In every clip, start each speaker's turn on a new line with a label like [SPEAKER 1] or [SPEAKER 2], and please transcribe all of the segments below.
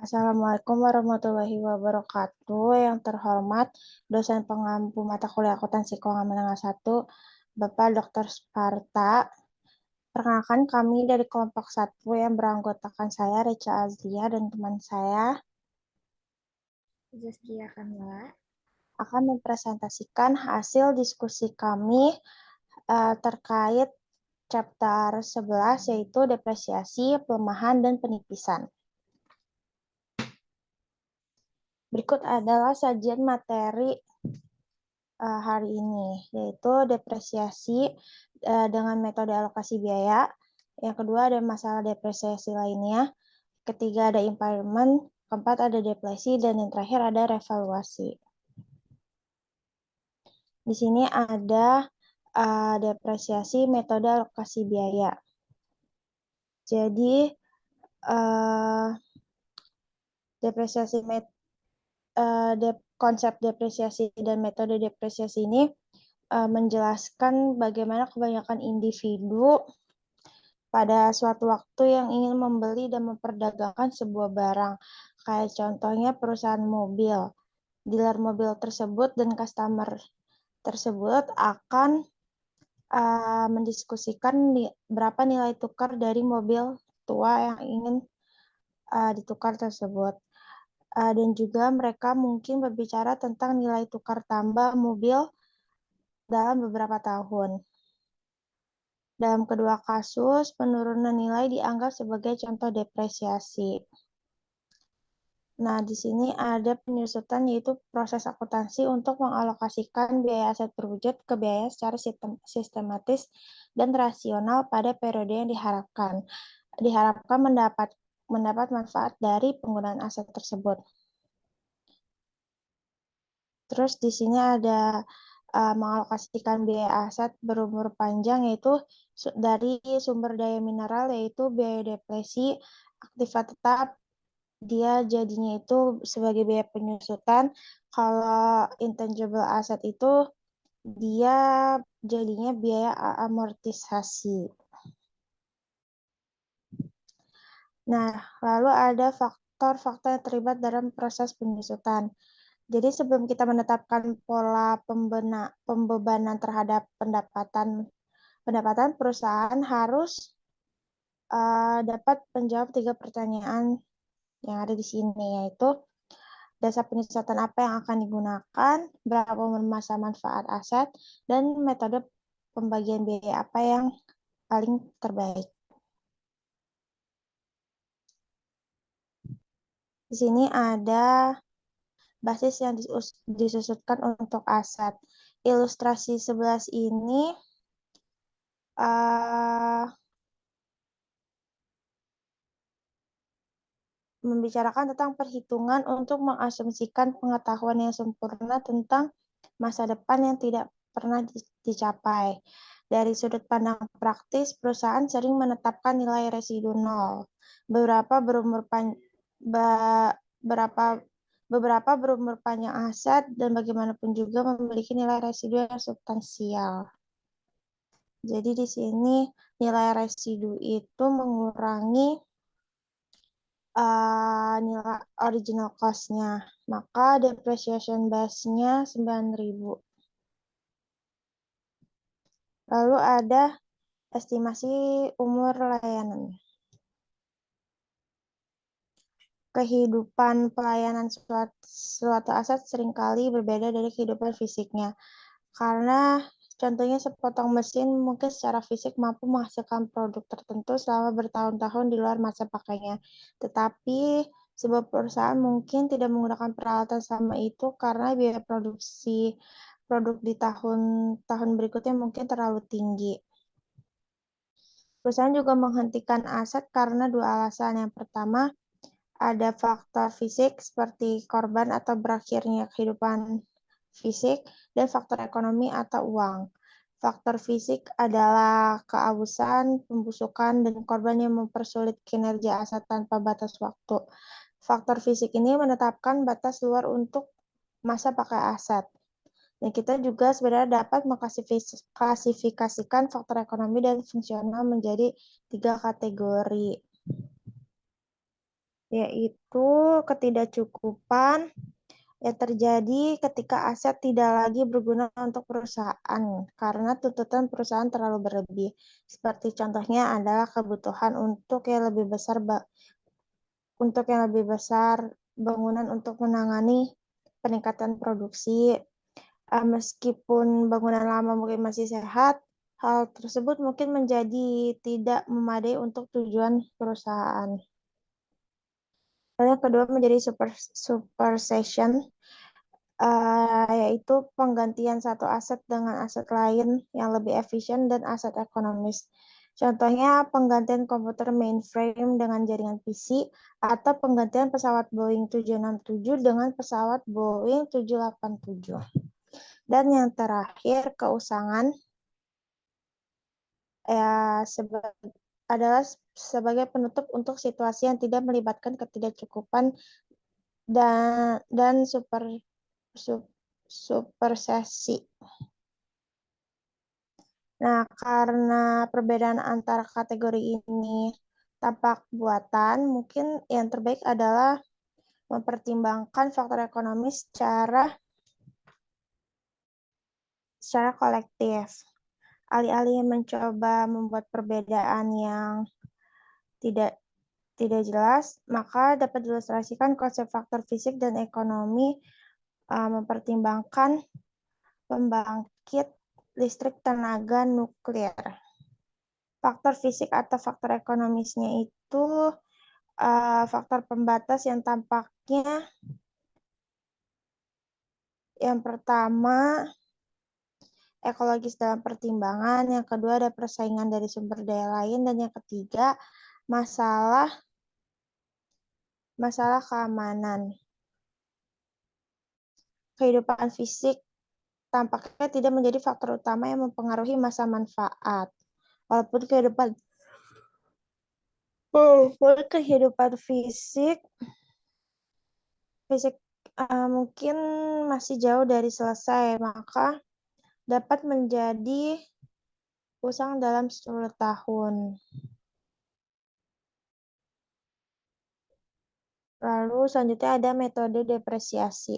[SPEAKER 1] Assalamualaikum warahmatullahi wabarakatuh. Yang terhormat dosen pengampu mata kuliah akuntansi keuangan menengah 1, Bapak Dr. Sparta. Perkenalkan kami dari kelompok 1 yang beranggotakan saya, Recha Azlia, dan teman saya,
[SPEAKER 2] Zaskia Kamila,
[SPEAKER 1] akan mempresentasikan hasil diskusi kami terkait chapter 11, yaitu depresiasi, pelemahan, dan penipisan. Berikut adalah sajian materi hari ini, yaitu depresiasi dengan metode alokasi biaya. Yang kedua ada masalah depresiasi lainnya. Ketiga ada impairment. Keempat ada depresi. Dan yang terakhir ada revaluasi. Di sini ada depresiasi metode alokasi biaya. Jadi depresiasi konsep depresiasi dan metode depresiasi ini menjelaskan bagaimana kebanyakan individu pada suatu waktu yang ingin membeli dan memperdagangkan sebuah barang. Kayak contohnya perusahaan mobil. Dealer mobil tersebut dan customer tersebut akan mendiskusikan berapa nilai tukar dari mobil tua yang ingin ditukar tersebut. Dan juga mereka mungkin berbicara tentang nilai tukar tambah mobil dalam beberapa tahun. Dalam kedua kasus, penurunan nilai dianggap sebagai contoh depresiasi. Nah, di sini ada penyusutan, yaitu proses akuntansi untuk mengalokasikan biaya aset berwujud ke biaya secara sistematis dan rasional pada periode yang diharapkan. Diharapkan mendapat manfaat dari penggunaan aset tersebut. Terus di sini ada mengalokasikan biaya aset berumur panjang, yaitu dari sumber daya mineral, yaitu biaya depresi, aktiva tetap, dia jadinya itu sebagai biaya penyusutan. Kalau intangible asset itu dia jadinya biaya amortisasi. Nah, lalu ada faktor-faktor yang terlibat dalam proses penyusutan. Jadi sebelum kita menetapkan pola pembebanan terhadap pendapatan perusahaan harus dapat menjawab 3 pertanyaan yang ada di sini, yaitu dasar penyusutan apa yang akan digunakan, berapa masa manfaat aset, dan metode pembagian biaya apa yang paling terbaik. Di sini ada basis yang disusutkan untuk aset. Ilustrasi 11 ini membicarakan tentang perhitungan untuk mengasumsikan pengetahuan yang sempurna tentang masa depan yang tidak pernah dicapai. Dari sudut pandang praktis, perusahaan sering menetapkan nilai residu nol. Beberapa berumur panjang aset dan bagaimanapun juga memiliki nilai residu yang substansial. Jadi di sini nilai residu itu mengurangi nilai original cost-nya. Maka depreciation base-nya 9.000. Lalu ada estimasi umur layanan. Kehidupan pelayanan suatu aset seringkali berbeda dari kehidupan fisiknya. Karena contohnya sepotong mesin mungkin secara fisik mampu menghasilkan produk tertentu selama bertahun-tahun di luar masa pakainya. Tetapi sebuah perusahaan mungkin tidak menggunakan peralatan selama itu karena biaya produksi produk di tahun-tahun berikutnya mungkin terlalu tinggi. Perusahaan juga menghentikan aset karena 2 alasan. Yang pertama, ada faktor fisik seperti korban atau berakhirnya kehidupan fisik, dan faktor ekonomi atau uang. Faktor fisik adalah keausan, pembusukan, dan korban yang mempersulit kinerja aset tanpa batas waktu. Faktor fisik ini menetapkan batas luar untuk masa pakai aset. Dan kita juga sebenarnya dapat mengklasifikasikan faktor ekonomi dan fungsional menjadi 3 kategori. yaitu ketidakcukupan yang terjadi ketika aset tidak lagi berguna untuk perusahaan karena tuntutan perusahaan terlalu berlebih. Seperti contohnya adalah kebutuhan untuk yang lebih besar bangunan untuk menangani peningkatan produksi. Meskipun bangunan lama mungkin masih sehat, hal tersebut mungkin menjadi tidak memadai untuk tujuan perusahaan. Lalu yang kedua menjadi supersession, yaitu penggantian satu aset dengan aset lain yang lebih efisien dan aset ekonomis. Contohnya penggantian komputer mainframe dengan jaringan PC atau penggantian pesawat Boeing 767 dengan pesawat Boeing 787. Dan yang terakhir, keusangan adalah sebagai penutup untuk situasi yang tidak melibatkan ketidakcukupan dan supersesi. Nah, karena perbedaan antara kategori ini tampak buatan, mungkin yang terbaik adalah mempertimbangkan faktor ekonomi secara kolektif. Alih-alih mencoba membuat perbedaan yang tidak jelas, maka dapat diilustrasikan konsep faktor fisik dan ekonomi mempertimbangkan pembangkit listrik tenaga nuklir. Faktor fisik atau faktor ekonomisnya itu faktor pembatas yang tampaknya yang pertama ekologis dalam pertimbangan, yang kedua ada persaingan dari sumber daya lain, dan yang ketiga masalah keamanan. Kehidupan fisik tampaknya tidak menjadi faktor utama yang mempengaruhi masa manfaat. Walaupun kehidupan fisik mungkin masih jauh dari selesai, maka dapat menjadi usang dalam 10 tahun. Lalu selanjutnya ada metode depresiasi.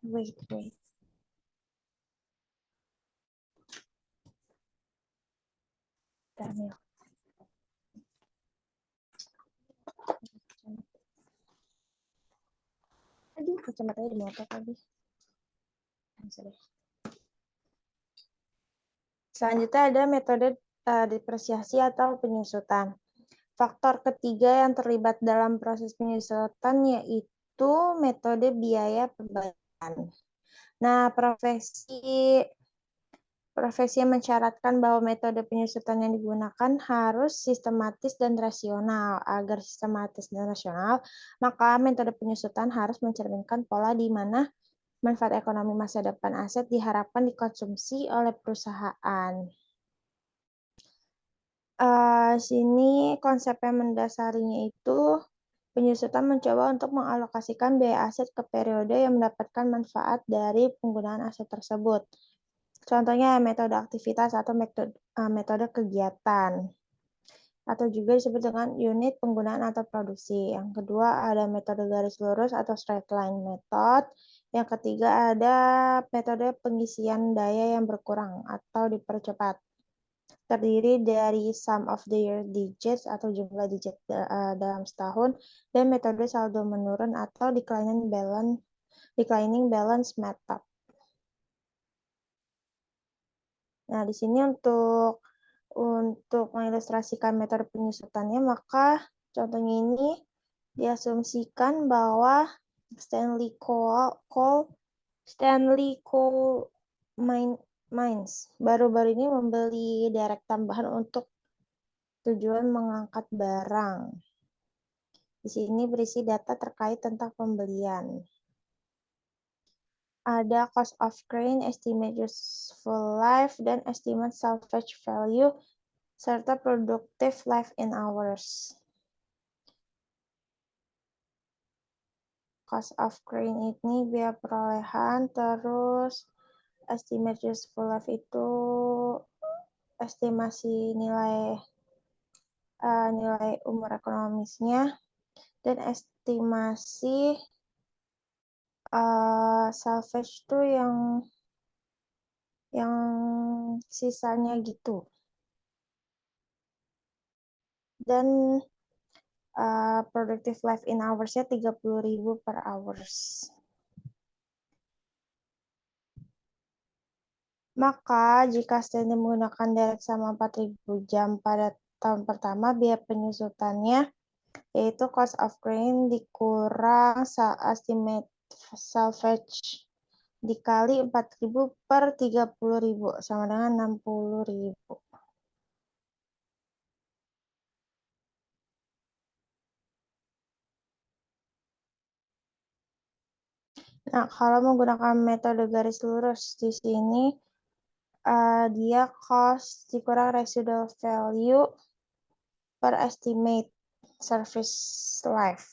[SPEAKER 1] Wait. Daniel. Aduh, kacamatanya di motor tadi. Selanjutnya ada metode depresiasi atau penyusutan. Faktor ketiga yang terlibat dalam proses penyusutan yaitu metode biaya perbaikan. Nah, profesi yang mensyaratkan bahwa metode penyusutan yang digunakan harus sistematis dan rasional. Agar sistematis dan rasional, maka metode penyusutan harus mencerminkan pola di mana manfaat ekonomi masa depan aset diharapkan dikonsumsi oleh perusahaan. Sini konsep yang mendasarinya itu penyusutan mencoba untuk mengalokasikan biaya aset ke periode yang mendapatkan manfaat dari penggunaan aset tersebut. Contohnya metode aktivitas atau metode kegiatan, atau juga disebut dengan unit penggunaan atau produksi. Yang kedua ada metode garis lurus atau straight line method. Yang ketiga ada metode pengisian daya yang berkurang atau dipercepat. Terdiri dari sum of the year digits atau jumlah digit dalam setahun, dan metode saldo menurun atau declining balance method. Nah, di sini untuk mengilustrasikan metode penyusutannya, maka contohnya ini diasumsikan bahwa Stanley Coal Mines baru-baru ini membeli derek tambahan untuk tujuan mengangkat barang. Di sini berisi data terkait tentang pembelian. Ada cost of crane, estimate useful life, dan estimate salvage value, serta productive life in hours. Cost of crane ini biaya perolehan, terus estimate useful life itu estimasi nilai nilai umur ekonomisnya, dan estimasi salvage itu yang sisanya gitu. Dan productive life in hours-nya 30.000 per hours. Maka jika standar menggunakan direct sama 4.000 jam pada tahun pertama, biaya penyusutannya yaitu cost of grain dikurang estimate salvage dikali 4.000 per 30.000 sama dengan 60.000. Nah, kalau menggunakan metode garis lurus di sini, dia cost dikurang residual value per estimate service life.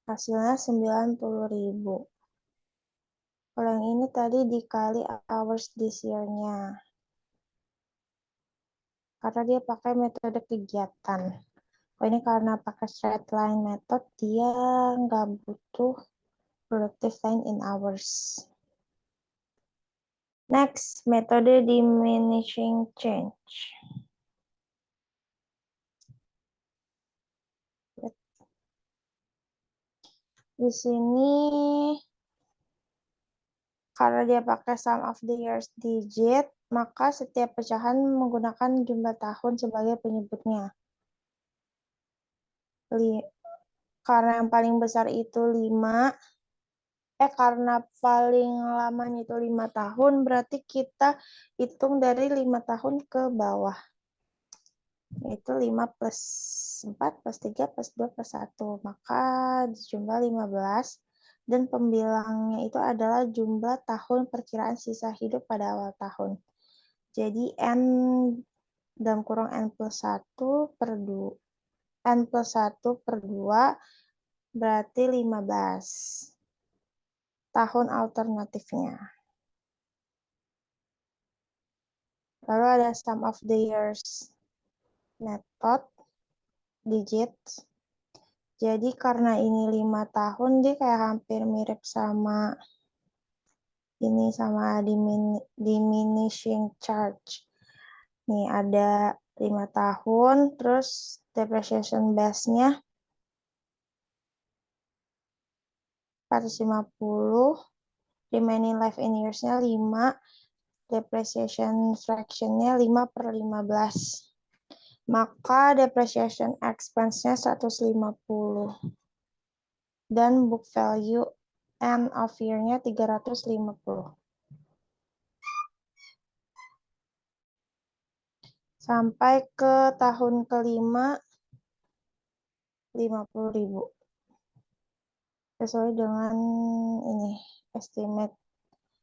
[SPEAKER 1] Hasilnya 90.000. Kalau yang ini tadi dikali hours this year-nya. Karena dia pakai metode kegiatan. Oh, ini karena pakai straight line method, dia nggak butuh productive time in hours. Next, metode diminishing change. Di sini karena dia pakai sum of the years digit, maka setiap pecahan menggunakan jumlah tahun sebagai penyebutnya. Karena yang paling besar itu 5, karena paling lamanya itu 5 tahun, berarti kita hitung dari 5 tahun ke bawah. Yaitu 5 plus 4 plus 3 plus 2 plus 1. Maka jumlah 15. Dan pembilangnya itu adalah jumlah tahun perkiraan sisa hidup pada awal tahun. Jadi N dalam kurung N plus 1 per 2. N plus 1 per 2 berarti 15. Tahun alternatifnya. Lalu ada sum of the years method digits. Jadi karena ini 5 tahun, dia kayak hampir mirip sama ini, sama diminishing charge. Nih ada 5 tahun, terus depreciation base-nya 450, remaining life in years-nya 5, depreciation fraction-nya 5 per 15. Maka depreciation expense-nya 150. Dan book value end of year-nya 350. Sampai ke tahun kelima 50.000. Sesuai dengan ini estimate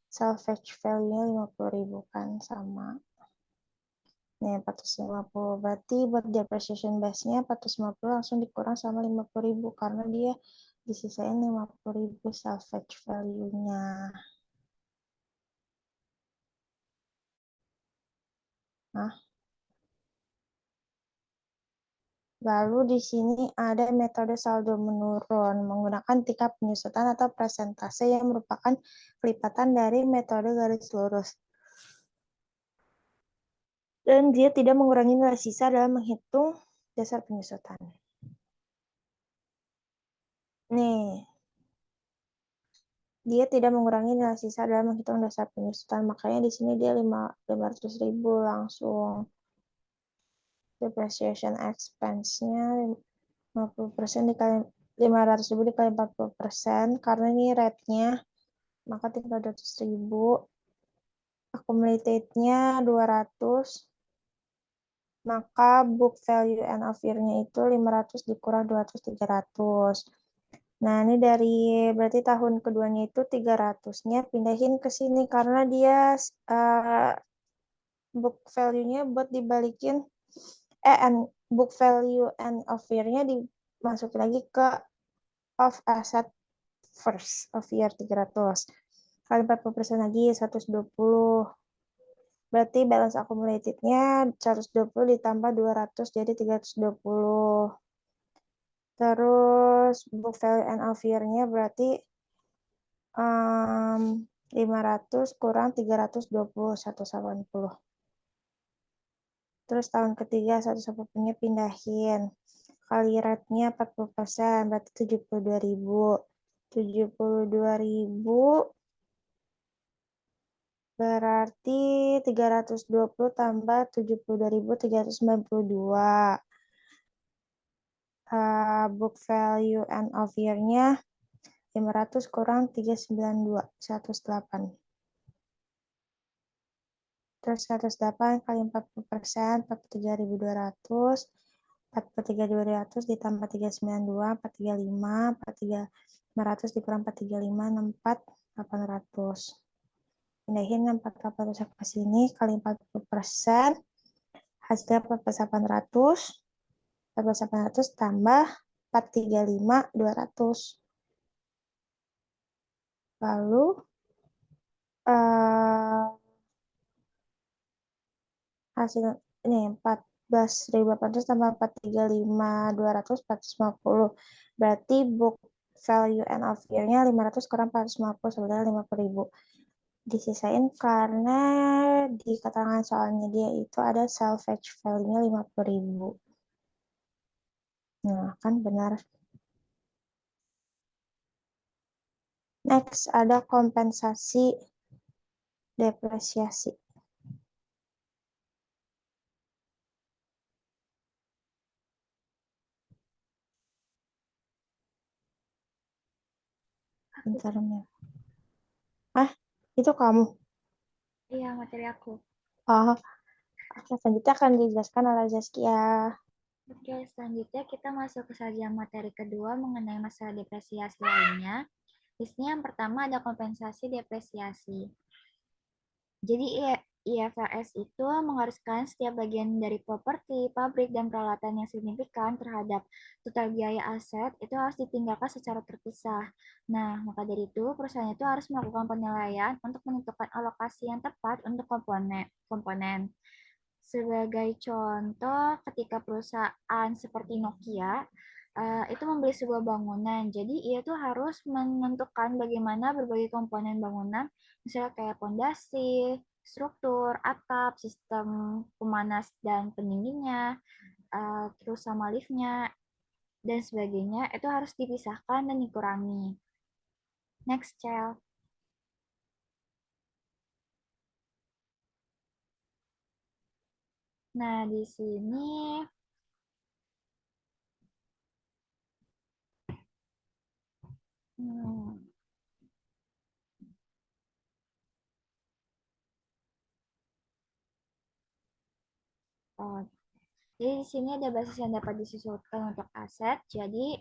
[SPEAKER 1] salvage value-nya 50.000 kan sama. Nih 450, berarti buat depreciation base-nya 450 langsung dikurang sama 50.000 karena dia disisain 50.000 salvage value-nya. Nah, lalu di sini ada metode saldo menurun menggunakan tingkat penyusutan atau persentase yang merupakan kelipatan dari metode garis lurus. Dan dia tidak mengurangi nilai sisa dalam menghitung dasar penyusutan. Nih, dia tidak mengurangi nilai sisa dalam menghitung dasar penyusutan. Makanya di sini dia 500.000 langsung. Depreciation expense-nya 50% dikali 500.000 dikali 40%. Karena ini rate-nya, maka 300.000. Accumulated-nya 200. Maka book value end of year-nya itu 500 dikurang 200, 300. Nah, ini dari berarti tahun keduanya itu 300-nya pindahin ke sini karena dia book value-nya buat dibalikin book value end of year-nya dimasukin lagi ke of asset first of year 300. Kali 40% lagi 120. Berarti balance accumulated-nya 120 ditambah 200 jadi 320. Terus book value end of year-nya berarti 500 kurang 320, 180. Terus tahun ketiga 180-nya pindahin. Kali rate-nya 40%, berarti 72.000. 72.000 berarti 320 tambah 72.392. Book value end of year-nya 500 kurang 392, 108. Terus 108 kali 40%, 43.200. 43.200 ditambah 392, 435, 43.500 dikurang 435, 64, 800. Pindahin 4.800 ke sini, kali 40%, hasilnya 14.800. 14.800 tambah 435, 200. Lalu, hasil ini 14.800 tambah 435, 200, 450. Berarti book value end of year-nya 500 kurang 450, sebenarnya 50.000. Disisain karena di keterangan soalnya dia itu ada salvage value-nya 50.000. Nah, kan benar. Next, ada kompensasi depresiasi. Bentar, Mel. Itu kamu?
[SPEAKER 2] Iya, materi aku.
[SPEAKER 1] Oh, oke, selanjutnya akan dijelaskan oleh Zaskia.
[SPEAKER 2] Oke, selanjutnya kita masuk ke sajian materi kedua mengenai masalah depresiasi lainnya. Di sini yang pertama ada kompensasi depresiasi. Jadi IFRS itu mengharuskan setiap bagian dari properti, pabrik, dan peralatan yang signifikan terhadap total biaya aset itu harus ditinggalkan secara terpisah. Nah, maka dari itu perusahaan itu harus melakukan penilaian untuk menentukan alokasi yang tepat untuk komponen. Sebagai contoh, ketika perusahaan seperti Nokia itu membeli sebuah bangunan, jadi ia tuh harus menentukan bagaimana berbagai komponen bangunan, misalnya kayak pondasi, struktur, atap, sistem pemanas dan pendinginnya, terus sama liftnya, dan sebagainya, itu harus dipisahkan dan dikurangi. Next, Cel. Nah, di sini hmm, oh, jadi di sini ada basis yang dapat disesuaikan untuk aset. Jadi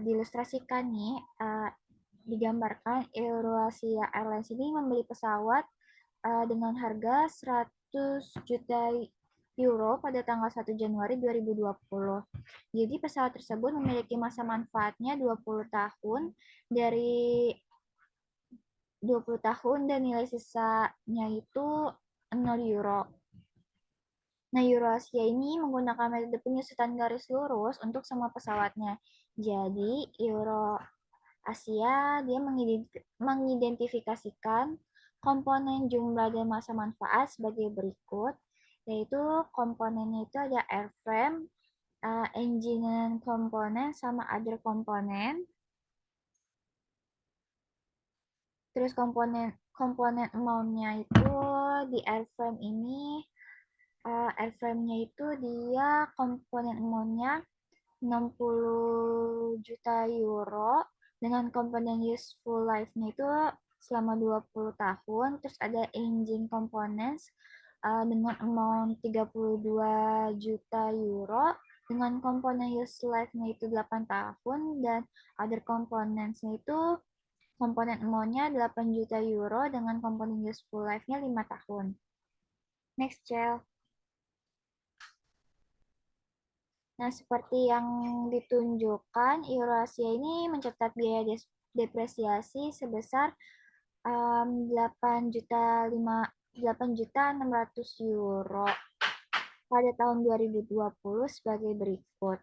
[SPEAKER 2] diilustrasikan nih, digambarkan Eurasia Airlines ini membeli pesawat dengan harga 100 juta euro pada tanggal 1 Januari 2020. Jadi pesawat tersebut memiliki masa manfaatnya 20 tahun dari 20 tahun dan nilai sisanya itu 0 euro. Nah, Eurasia ini menggunakan metode penyusutan garis lurus untuk semua pesawatnya. Jadi, Eurasia dia mengidentifikasikan komponen jumlah dan masa manfaat sebagai berikut, yaitu komponennya itu ada airframe, engine komponen, sama other komponen. Terus komponen komponen amount-nya itu di airframe ini airframe-nya itu dia komponen amount-nya 60 juta euro dengan komponen useful life-nya itu selama 20 tahun. Terus ada engine components dengan amount 32 juta euro dengan komponen useful life-nya itu 8 tahun dan other components-nya itu komponen amount-nya 8 juta euro dengan komponen useful life-nya 5 tahun. Next, Cel. Nah, seperti yang ditunjukkan, Eurasia ini mencatat biaya depresiasi sebesar 8 juta €8.600.000 pada tahun 2020 sebagai berikut.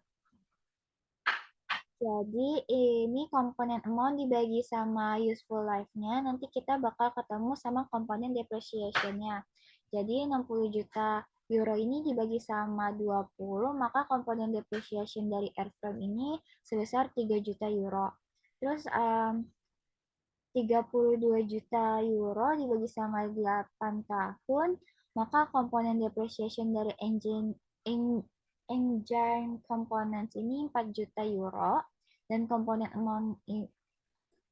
[SPEAKER 2] Jadi ini komponen amount dibagi sama useful life-nya, nanti kita bakal ketemu sama komponen depreciation-nya. Jadi 60 juta euro ini dibagi sama 20, maka komponen depreciation dari airframe ini sebesar 3 juta euro. Terus 32 juta euro dibagi sama 8 tahun, maka komponen depreciation dari engine components ini 4 juta euro dan komponen amount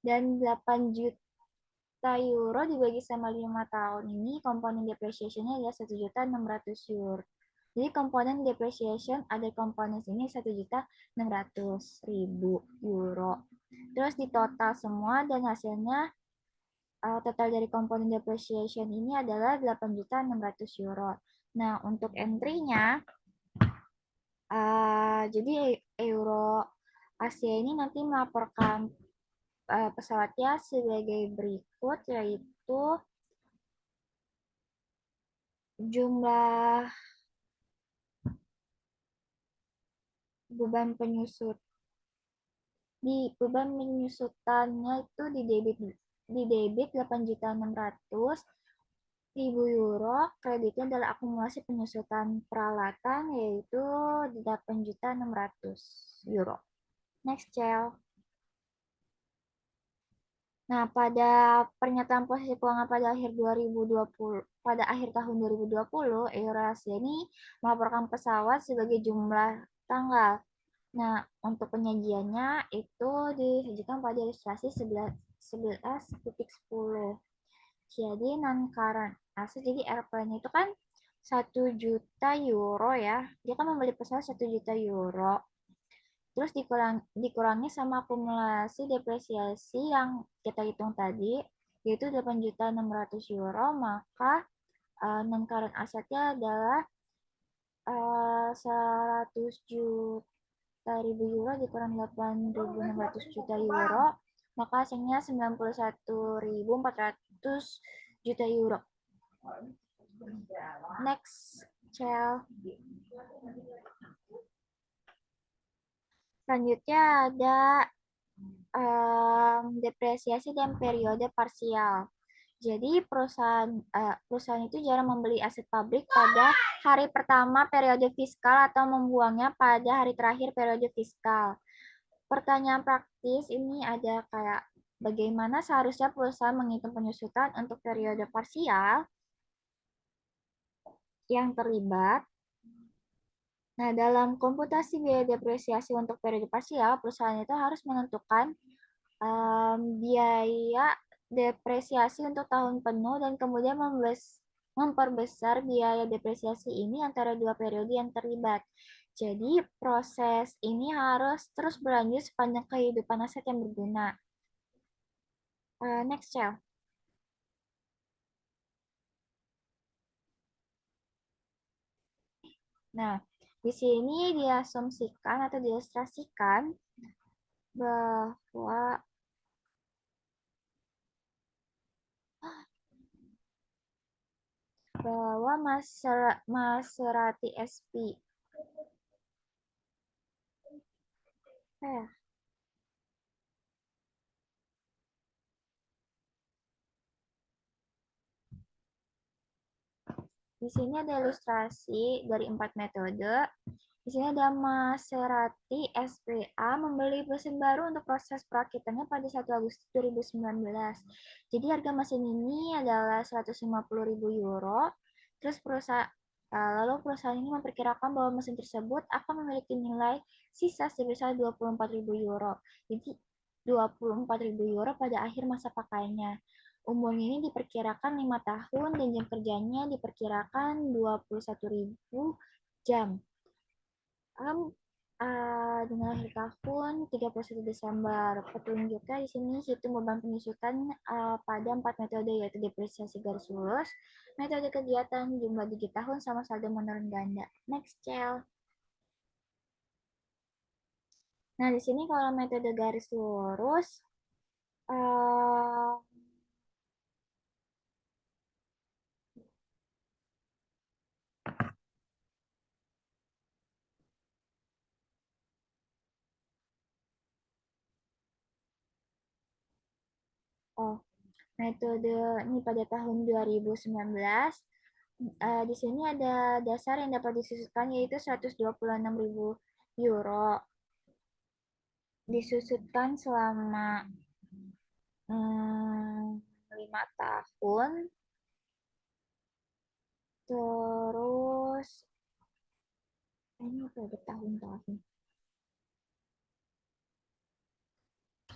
[SPEAKER 2] dan 8 juta euro dibagi sama 5 tahun ini komponen depreciation-nya adalah 1.600.000 euro. Jadi komponen depreciation ada komponen ini 1.600.000 euro. Terus di total semua dan hasilnya total dari komponen depreciation ini adalah 8.600 euro. Nah, untuk entry-nya jadi Euro Asia ini nanti melaporkan pesawatnya sebagai berikut, yaitu jumlah beban penyusut beban penyusutannya itu di debit 8.600.000 euro, kreditnya adalah akumulasi penyusutan peralatan yaitu 8.600 euro. Next, Cel. Nah, pada pernyataan posisi keuangan pada akhir tahun 2020, Eurasia ini melaporkan pesawat sebagai jumlah tanggal. Nah, untuk penyajiannya itu disajikan pada ilustrasi 11.10. Jadi non-current asset, jadi airplane itu kan 1 juta euro ya. Dia kan membeli pesawat 1 juta euro. Terus dikurangi sama akumulasi depresiasi yang kita hitung tadi, yaitu 8.600 euro, maka non current asetnya adalah 100 juta ribu euro dikurang 8.600 juta euro, maka hasilnya 91.400 juta euro. Next, Cel. Selanjutnya ada depresiasi dan periode parsial. Jadi perusahaan itu jarang membeli aset pabrik pada hari pertama periode fiskal atau membuangnya pada hari terakhir periode fiskal. Pertanyaan praktis ini ada kayak bagaimana seharusnya perusahaan menghitung penyusutan untuk periode parsial yang terlibat. Nah, dalam komputasi biaya depresiasi untuk periode parsial, perusahaan itu harus menentukan biaya depresiasi untuk tahun penuh dan kemudian memperbesar biaya depresiasi ini antara dua periode yang terlibat. Jadi proses ini harus terus berlanjut sepanjang kehidupan aset yang berguna. Next, Cel. Nah, di sini diasumsikan atau diilustrasikan bahwa Maserati SP di sini ada ilustrasi dari 4 metode. Di sini ada Maserati SPA membeli mesin baru untuk proses perakitannya pada 1 Agustus 2019. Jadi harga mesin ini adalah 150.000 euro. Terus lalu perusahaan ini memperkirakan bahwa mesin tersebut akan memiliki nilai sisa sebesar 24.000 euro. Jadi 24.000 euro pada akhir masa pakainya. Umurnya ini diperkirakan 5 tahun dan jam kerjanya diperkirakan 21.000 jam. Dengan akhir tahun 31 Desember. Petunjuknya di sini hitung beban penyusutan pada 4 metode, yaitu depresiasi garis lurus, metode kegiatan, jumlah digit tahun, sama saldo menurun ganda. Next, Cel. Nah, di sini kalau metode garis lurus, Oh, metode ini pada tahun 2019. Di sini ada dasar yang dapat disusutkan yaitu 126.000 euro. Disusutkan selama 5 tahun. Terus ini pada tahun-tahun.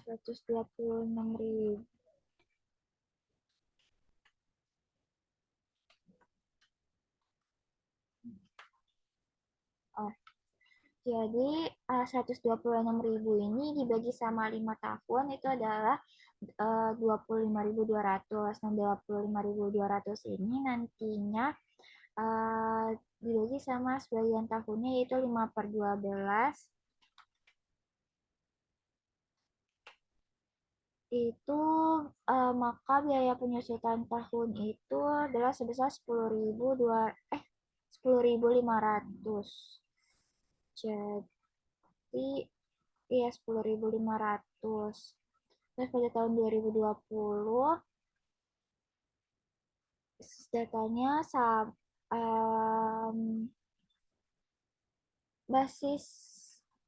[SPEAKER 2] 126.000. Oh, jadi 126.000 ini dibagi sama 5 tahun itu adalah 25.200. Nah, 25.200 ini nantinya dibagi sama sebagian tahunnya yaitu 5/12. Itu maka biaya penyusutan tahun itu adalah sebesar 10.500. Jadi ya 10.500. Terus pada tahun 2020 datanya basis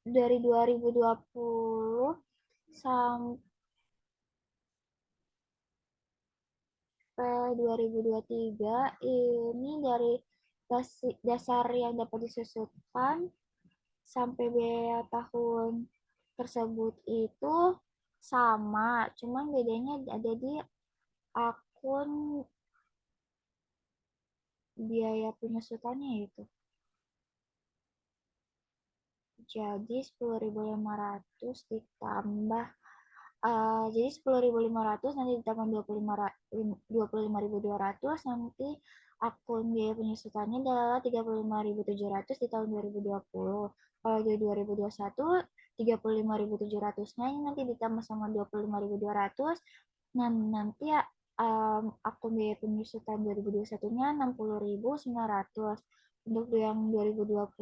[SPEAKER 2] dari 2020 sampai 2023 ini dari dasar yang dapat disusutkan sampai biaya tahun tersebut itu sama, cuman bedanya ada di akun biaya penyusutannya itu. Jadi 10.500 ditambah jadi 10.500 nanti ditambah 25.200 nanti akun biaya penyusutannya adalah 35.700 di tahun 2020. Kalau di 2021 35.700-nya ini nanti ditambah sama 25.200. Nah, nanti ya akun biaya penyusutan 2021-nya 60.900. Untuk yang 2022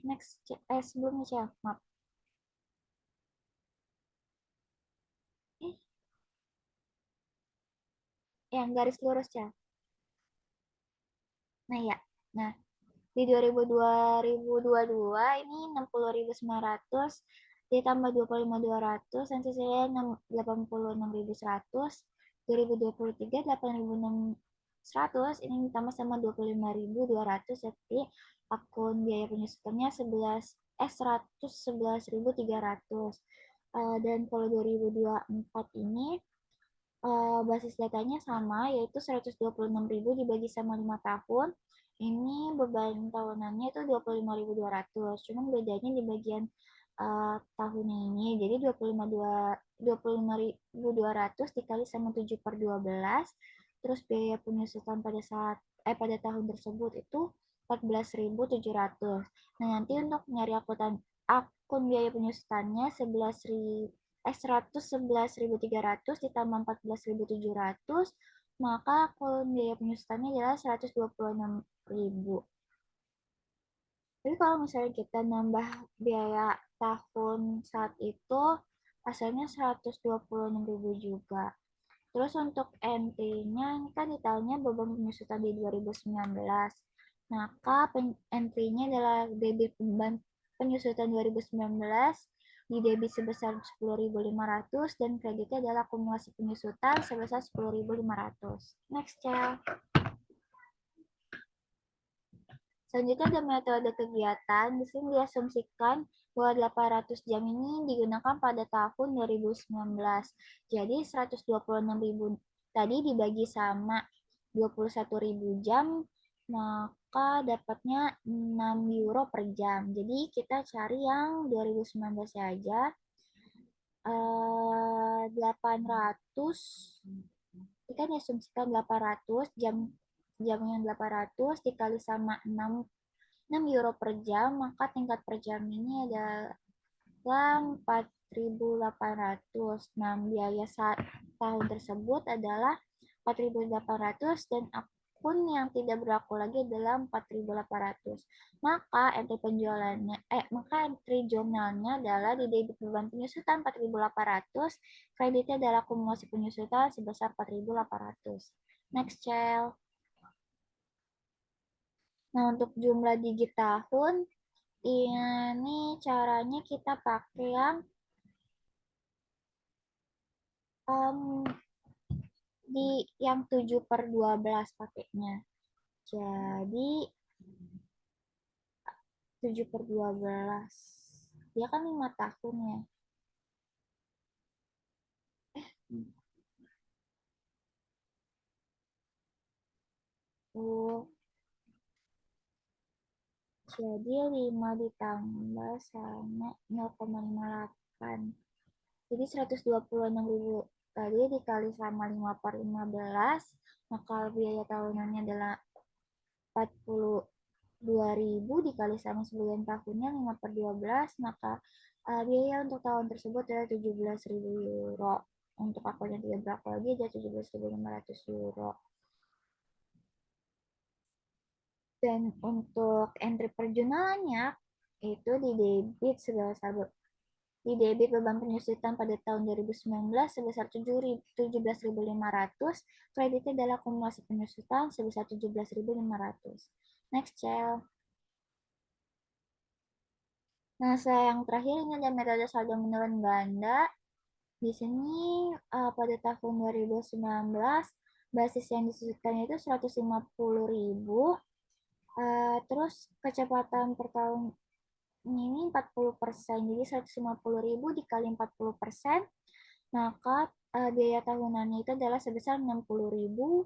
[SPEAKER 2] next sebelumnya Cel, maaf. Yang garis lurus Cel. Nah ya, nah di 2022 ini 60.900 ditambah 25.200 dan sisanya 86.100. 2023 8.600 ini ditambah sama 25.200 jadi akun biaya penyusutannya 111.300. Dan kalau 2024 ini basis datanya sama, yaitu 126.000 dibagi sama 5 tahun. Ini beban tahunannya itu 25.200. Cuman bedanya di bagian tahun ini. Jadi 25.200 dikali sama 7/12. Terus biaya penyusutan pada tahun tersebut itu 14.700. Nah, nanti untuk nyari akun biaya penyusutannya 111.300 ditambah 14.700, maka akun biaya penyusutannya adalah 126.000. Jadi kalau misalnya kita nambah biaya tahun saat itu, hasilnya 126.000 juga. Terus untuk entry-nya, ini kan detailnya beban penyusutan di 2019. Maka entry-nya adalah debit beban penyusutan 2019 di debit sebesar 10.500 dan kreditnya adalah akumulasi penyusutan sebesar 10.500. Next, Cel. Selanjutnya ada metode kegiatan. Di sini diasumsikan bahwa 800 jam ini digunakan pada tahun 2019. Jadi 126.000 tadi dibagi sama 21.000 jam, maka dapatnya 6 euro per jam. Jadi kita cari yang 2019 saja. 800 kita diasumsikan 800 jamnya 800 dikali sama 6 euro per jam, maka tingkat per jam ini adalah 4.800. Nah, biaya tahun tersebut adalah 4.800 dan tahun yang tidak berlaku lagi adalah 4.800. Maka entry jurnalnya adalah di debit beban penyusutan 4.800, kreditnya adalah akumulasi penyusutan sebesar 4.800. Next, Cel. Nah, untuk jumlah digit tahun, ini caranya kita pakai yang um, di yang 7/12 pakainya. Jadi 7/12. Dia kan 5 tahun ya. Oh, jadi 5 ditambah sama 0,58. Jadi 126.000 tadi dikali sama 5/15, maka biaya tahunannya adalah 42.000 dikali sama sebulan tahunnya 5/12, maka biaya untuk tahun tersebut adalah 17.000 euro. Untuk akun yang tidak berlaku lagi ada 17.500 euro. Dan untuk entry perjunalannya itu di debit beban penyusutan pada tahun 2019 sebesar 17.500, kreditnya adalah akumulasi penyusutan sebesar 17.500. Next, Cel. Nah, yang terakhir ini ada metode saldo menurun ganda. Di sini pada tahun 2019 basis yang disusutkan itu 150.000. Terus kecepatan per tahun ini 40%. Jadi 150.000 dikali 40%, maka biaya tahunannya itu adalah sebesar 60.000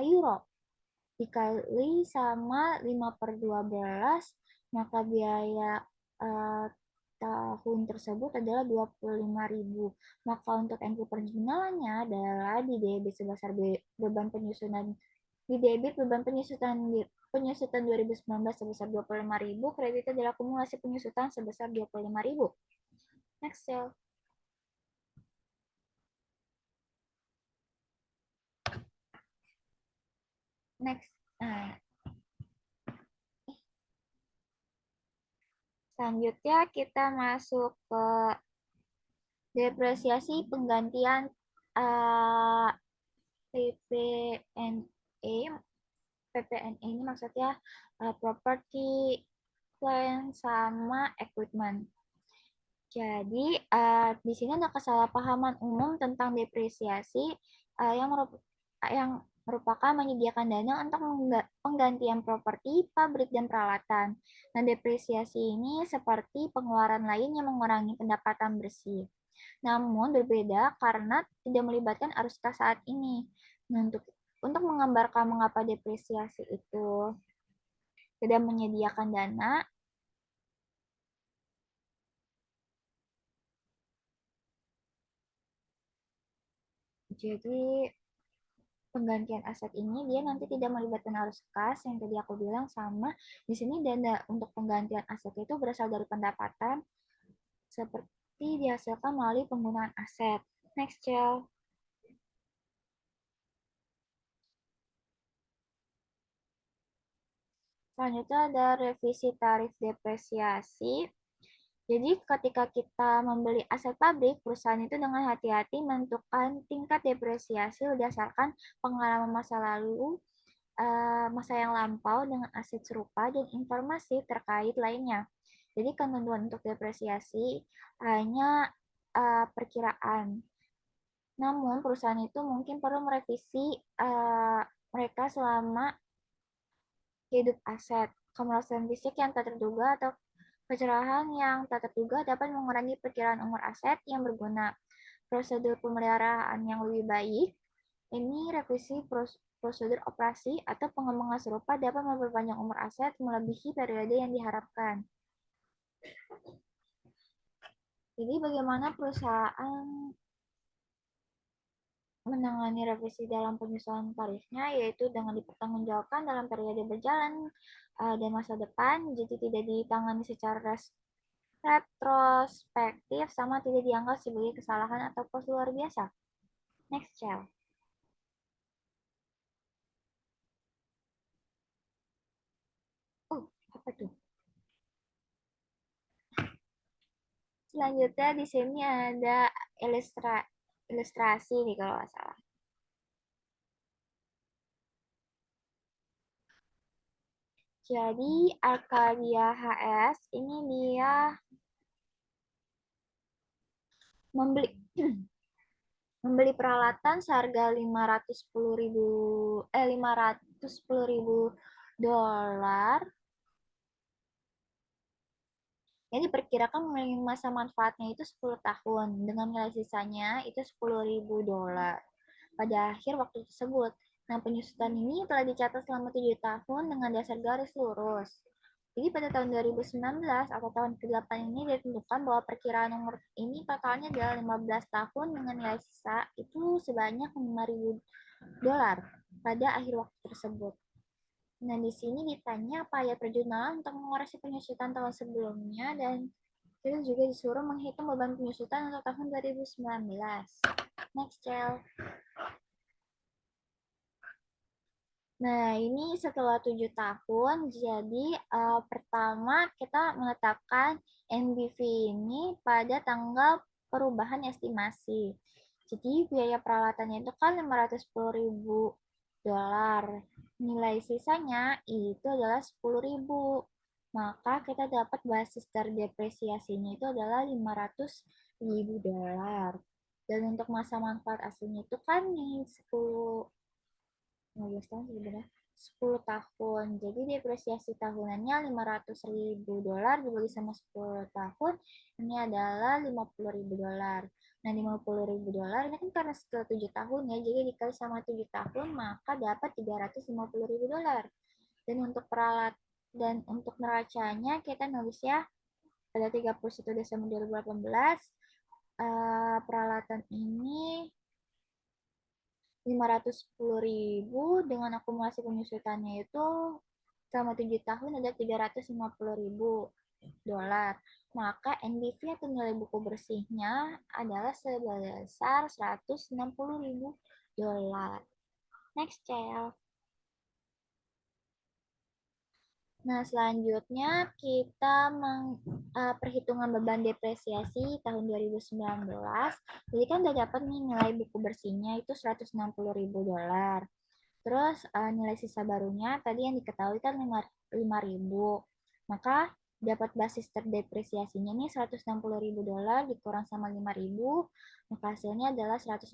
[SPEAKER 2] euro. Dikali sama 5/12, maka biaya tahun tersebut adalah 25.000. Maka untuk entry perjunalannya adalah di debit sebesar beban penyusunan di debit beban penyusutan 2019 sebesar 25.000, kredit adalah akumulasi penyusutan sebesar 25.000. Next, Cel. Next. Nah, selanjutnya kita masuk ke depresiasi penggantian PPNE. PPNE ini maksudnya property, plant, sama equipment. Jadi di sini ada kesalahpahaman umum tentang depresiasi yang merupakan menyediakan dana untuk penggantian properti, pabrik, dan peralatan. Nah, depresiasi ini seperti pengeluaran lain yang mengurangi pendapatan bersih. Namun berbeda karena tidak melibatkan arus kas saat ini. Nah, untuk menggambarkan mengapa depresiasi itu tidak menyediakan dana, jadi penggantian aset ini dia nanti tidak melibatkan arus kas yang tadi aku bilang, sama di sini dana untuk penggantian aset itu berasal dari pendapatan seperti dihasilkan melalui penggunaan aset. Next, Cel. Selanjutnya ada revisi tarif depresiasi. Jadi ketika kita membeli aset pabrik, perusahaan itu dengan hati-hati menentukan tingkat depresiasi berdasarkan pengalaman masa lalu, masa yang lampau dengan aset serupa, dan informasi terkait lainnya. Jadi ketentuan untuk depresiasi hanya perkiraan. Namun perusahaan itu mungkin perlu merevisi mereka selama hidup aset. Kemerosot fisik yang tak terduga atau kecerahan yang tak terduga dapat mengurangi perkiraan umur aset yang berguna. Prosedur pemeliharaan yang lebih baik, ini revisi prosedur operasi atau pengembangan serupa dapat memperpanjang umur aset melebihi periode yang diharapkan. Jadi bagaimana perusahaan menangani revisi dalam penyusunan tarifnya, yaitu dengan dipertanggungjawabkan dalam periode berjalan dan masa depan, jadi tidak ditangani secara retrospektif sama tidak dianggap sebagai kesalahan atau pos luar biasa. Next, Cel. Apa tuh? Selanjutnya di sini ada ilustrasi nih kalau nggak salah. Jadi Arcadia HS ini dia membeli membeli peralatan seharga 510.000 dolar. Yang diperkirakan memiliki masa manfaatnya itu 10 tahun dengan nilai sisanya itu 10.000 dolar pada akhir waktu tersebut. Nah, penyusutan ini telah dicatat selama 7 tahun dengan dasar garis lurus. Jadi pada tahun 2019 atau tahun ke-8 ini ditentukan bahwa perkiraan nomor ini totalnya adalah 15 tahun dengan nilai sisa itu sebanyak 5.000 dolar pada akhir waktu tersebut. Nah, di sini ditanya apa ya perjuangan untuk mengoreksi penyusutan tahun sebelumnya dan kita juga disuruh menghitung beban penyusutan untuk tahun 2019. Next, Cel. Nah, ini setelah 7 tahun, jadi pertama kita menetapkan NBV ini pada tanggal perubahan estimasi. Jadi biaya peralatannya itu kan 510.000 dolar. Nilai sisanya itu adalah 10.000. Maka kita dapat basis terdepresiasinya itu adalah 500.000 dolar. Dan untuk masa manfaat aslinya itu kan nih 15 tahun sebenarnya 10 tahun. Jadi depresiasi tahunannya 500.000 dolar dibagi sama 10 tahun. Ini adalah 50.000 dolar. Nah, 50.000 dolar ini kan karena setelah 7 tahun ya. Jadi dikali sama 7 tahun maka dapat 350.000 dolar. Dan untuk neracanya kita nulis ya pada 31 Desember 2018 peralatan ini 510.000 dengan akumulasi penyusutannya itu selama 7 tahun ada 350.000 dolar. Maka NBV atau nilai buku bersihnya adalah sebesar 160.000 dolar. Next, Cel. Nah, selanjutnya kita perhitungan beban depresiasi tahun 2019. Jadi kan udah dapat nih nilai buku bersihnya itu 160.000 dolar. Terus nilai sisa barunya tadi yang diketahui kan 5.000. Maka dapat basis terdepresiasinya nih 160.000 dolar dikurang sama 5.000, maka hasilnya adalah 155.000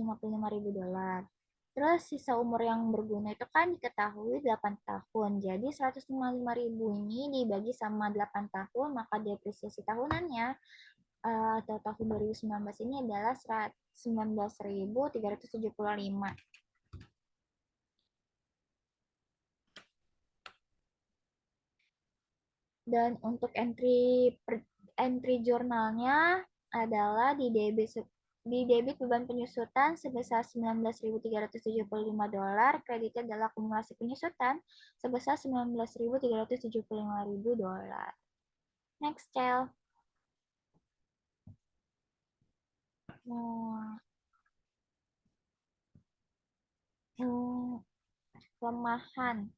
[SPEAKER 2] dolar. Terus sisa umur yang berguna itu kan diketahui 8 tahun. Jadi 155.000 ini dibagi sama 8 tahun, maka depresiasi tahunannya atau tahun 2019 ini adalah 19.375. Dan untuk entry jurnalnya adalah di debit beban penyusutan sebesar 19.375 dolar, kreditnya adalah akumulasi penyusutan sebesar 19.375.000 dolar. Next, Cel. Kelemahan.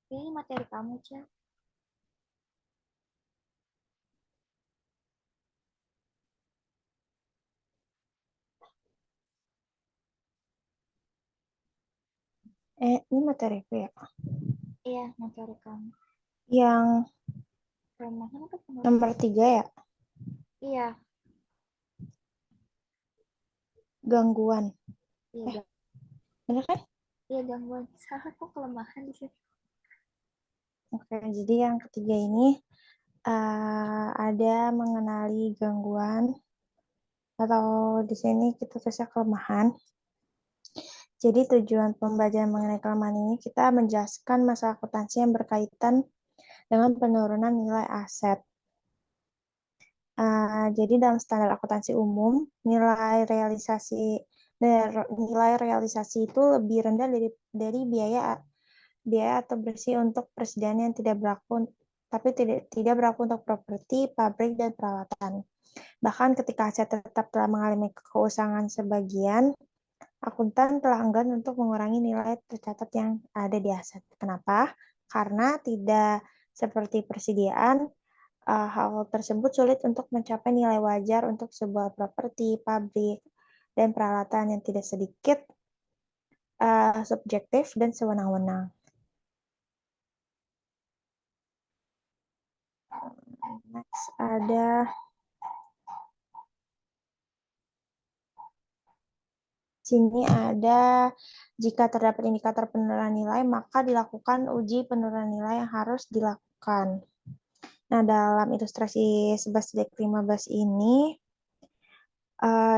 [SPEAKER 2] Ini materi kamu, Cel.
[SPEAKER 1] Ini materiku ya?
[SPEAKER 2] Iya, materi kamu.
[SPEAKER 1] Yang
[SPEAKER 2] Kelemahan apa?
[SPEAKER 1] Nomor 3 ya?
[SPEAKER 2] Iya.
[SPEAKER 1] Gangguan.
[SPEAKER 2] Iya,
[SPEAKER 1] Benar kan?
[SPEAKER 2] iya gangguan. Salah kok kelemahan di sini.
[SPEAKER 1] Oke, jadi yang ketiga ini ada mengenali gangguan atau di sini kita tulisnya kelemahan. Jadi tujuan pembelajaran mengenai kelemahan ini kita menjelaskan masalah akuntansi yang berkaitan dengan penurunan nilai aset. Jadi dalam standar akuntansi umum, nilai realisasi itu lebih rendah dari biaya atau bersih untuk persediaan yang tidak berlaku, tapi tidak berlaku untuk properti, pabrik, dan peralatan. Bahkan ketika aset tetap telah mengalami keusangan sebagian, akuntan telah enggan untuk mengurangi nilai tercatat yang ada di aset. Kenapa? karena tidak seperti persediaan, hal tersebut sulit untuk mencapai nilai wajar untuk sebuah properti, pabrik, dan peralatan yang tidak sedikit subjektif dan sewenang-wenang. Next ada sini ada jika terdapat indikator penurunan nilai, maka dilakukan uji penurunan nilai yang harus dilakukan. Nah, dalam ilustrasi 11-15 ini,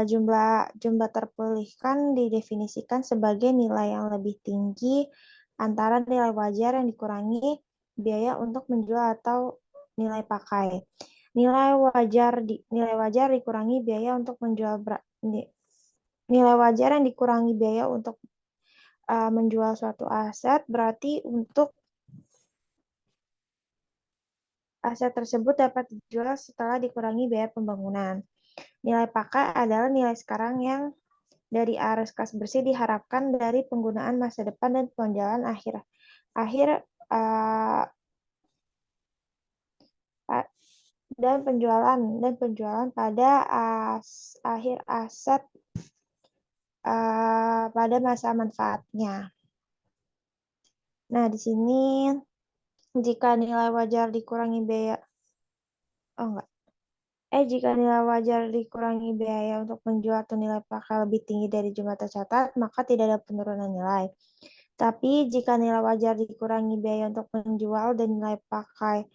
[SPEAKER 1] jumlah terpulihkan didefinisikan sebagai nilai yang lebih tinggi antara nilai wajar yang dikurangi biaya untuk menjual atau nilai pakai. Nilai wajar dikurangi biaya untuk menjual nilai wajar yang dikurangi biaya untuk menjual suatu aset berarti untuk aset tersebut dapat dijual setelah dikurangi biaya pembangunan. Nilai pakai adalah nilai sekarang yang dari arus kas bersih diharapkan dari penggunaan masa depan dan penjualan akhir dan penjualan pada akhir aset pada masa manfaatnya. Nah, di sini jika nilai wajar dikurangi biaya, jika nilai wajar dikurangi biaya untuk menjual atau nilai pakai lebih tinggi dari jumlah tercatat, maka tidak ada penurunan nilai. Tapi jika nilai wajar dikurangi biaya untuk menjual dan nilai pakai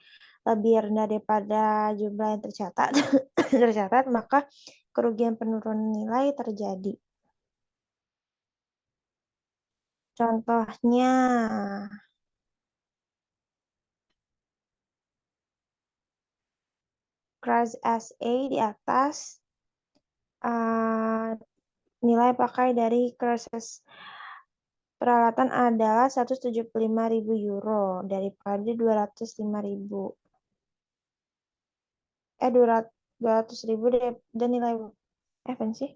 [SPEAKER 1] lebih rendah daripada jumlah yang tercatat, maka kerugian penurunan nilai terjadi. Contohnya, Class SA di atas, nilai pakai dari Class peralatan adalah 175.000 euro daripada 205.000. 200.000 dan nilai sih?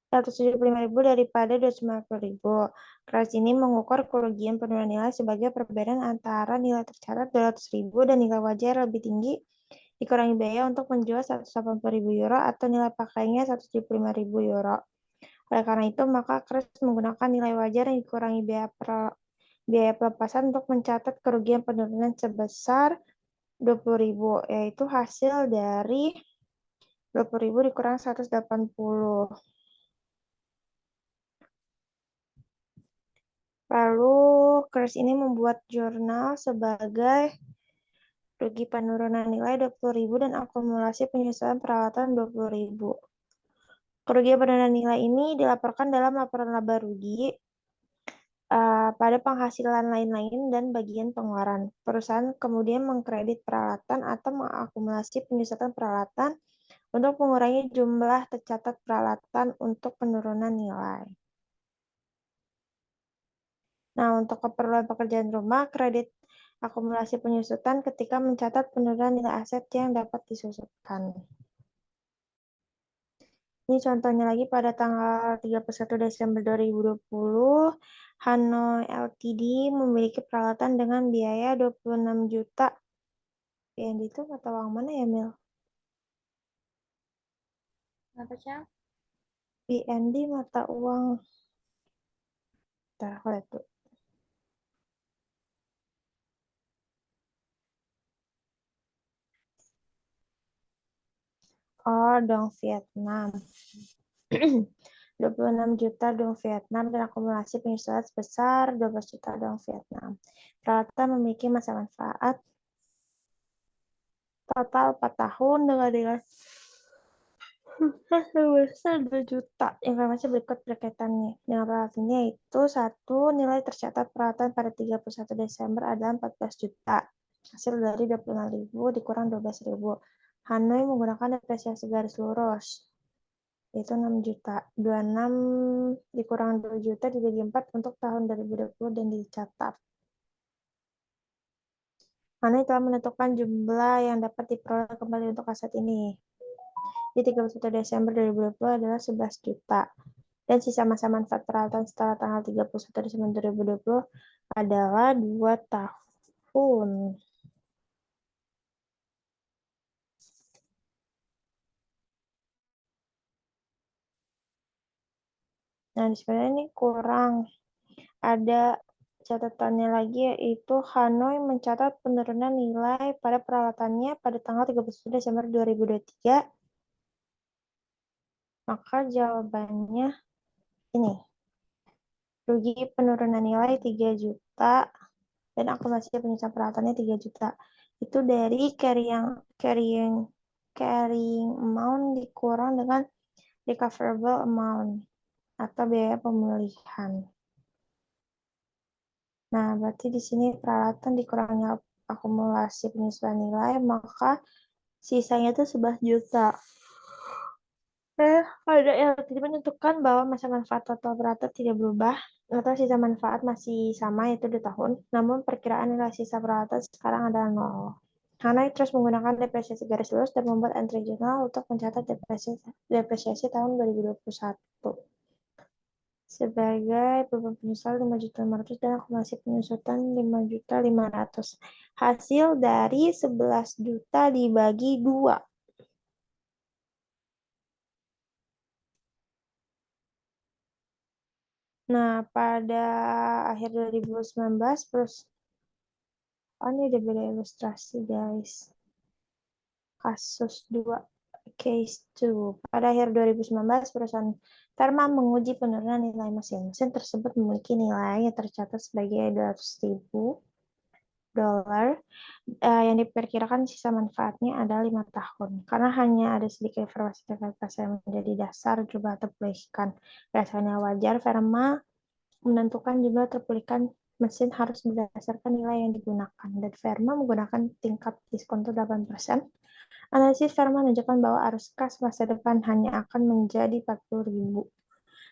[SPEAKER 1] 175.000 daripada 250.000. Kelas ini mengukur kerugian penurunan nilai sebagai perbedaan antara nilai tercatat 200.000 dan nilai wajar lebih tinggi dikurangi biaya untuk menjual 180.000 euro atau nilai pakainya 175.000 euro. Oleh karena itu, maka Kres menggunakan nilai wajar yang dikurangi biaya pelepasan untuk mencatat kerugian penurunan sebesar 20.000, yaitu hasil dari 20.000 dikurang 180. Lalu, Kres ini membuat jurnal sebagai rugi penurunan nilai 20.000 dan akumulasi penyesuaian peralatan 20.000. Kerugian penurunan nilai ini dilaporkan dalam laporan laba rugi pada penghasilan lain-lain dan bagian pengeluaran. Perusahaan kemudian mengkredit peralatan atau mengakumulasi penyesuaian peralatan untuk mengurangi jumlah tercatat peralatan untuk penurunan nilai. Nah, untuk keperluan pekerjaan rumah, kredit akumulasi penyusutan ketika mencatat penurunan nilai aset yang dapat disusutkan. Ini contohnya lagi pada tanggal 31 Desember 2020, Hanoi Ltd memiliki peralatan dengan biaya 26 juta. BND itu mata uang mana ya, Mil?
[SPEAKER 2] Apa, Cang?
[SPEAKER 1] BND mata uang. Bentar, aku lihat tuh. Oh, dong Vietnam. 26 juta dong Vietnam dan akumulasi penyesuaian sebesar 12 juta dong Vietnam. Peralatan memiliki masa manfaat total 4 tahun dengan nilai sebesar 2 juta. Informasi berikut berkaitannya dengan peralatannya yaitu 1. Nilai tercatat peralatan pada 31 Desember adalah 14 juta. Hasil dari 26.000 dikurang 12.000. Hanoi menggunakan depresiasi garis lurus yaitu 6 juta. 26 dikurang 2 juta dibagi 4 untuk tahun 2020 dan dicatat. Hanoi telah menentukan jumlah yang dapat diperoleh kembali untuk aset ini. Di 31 Desember 2020 adalah 11 juta. dan sisa masa manfaat peralatan setelah tanggal 31 Desember 2020 adalah 2 tahun. Nah, sebenarnya ini kurang. Ada catatannya lagi, yaitu Hanoi mencatat penurunan nilai pada peralatannya pada tanggal 31 Desember 2023. Maka jawabannya ini. Rugi penurunan nilai 3 juta dan akumulasi penyusunan peralatannya 3 juta. Itu dari carrying amount dikurang dengan recoverable amount atau biaya pemulihan. Nah, berarti di sini peralatan dikurangnya akumulasi penyusunan nilai, maka sisanya itu 11 juta. Ada yang tidak menentukan bahwa masa manfaat total peralatan tidak berubah atau sisa manfaat masih sama, yaitu 2 tahun. Namun perkiraan nilai sisa peralatan sekarang adalah 0. Hanoi terus menggunakan depresiasi garis lurus dan membuat entry jurnal untuk mencatat depresiasi tahun 2021. Sebagai beban penyusutan 5.500.000 dan akumulasi penyusutan 5.500.000. Hasil dari 11 juta dibagi 2. Nah, pada akhir 2019, ini udah beda ilustrasi, guys. Kasus 2, case 2. Pada akhir 2019, perusahaan Therma menguji penurunan nilai mesin. Mesin tersebut memiliki nilai yang tercatat sebagai $200.000 yang diperkirakan sisa manfaatnya adalah 5 tahun. Karena hanya ada sedikit informasi terkait pasar yang menjadi dasar jumlah terpulihkan. Berdasarkan wajar, Therma menentukan jumlah terpulihkan mesin harus berdasarkan nilai yang digunakan. Dan Therma menggunakan tingkat diskon 8%. Analisis Therma menunjukkan bahwa arus kas masa depan hanya akan menjadi 40.000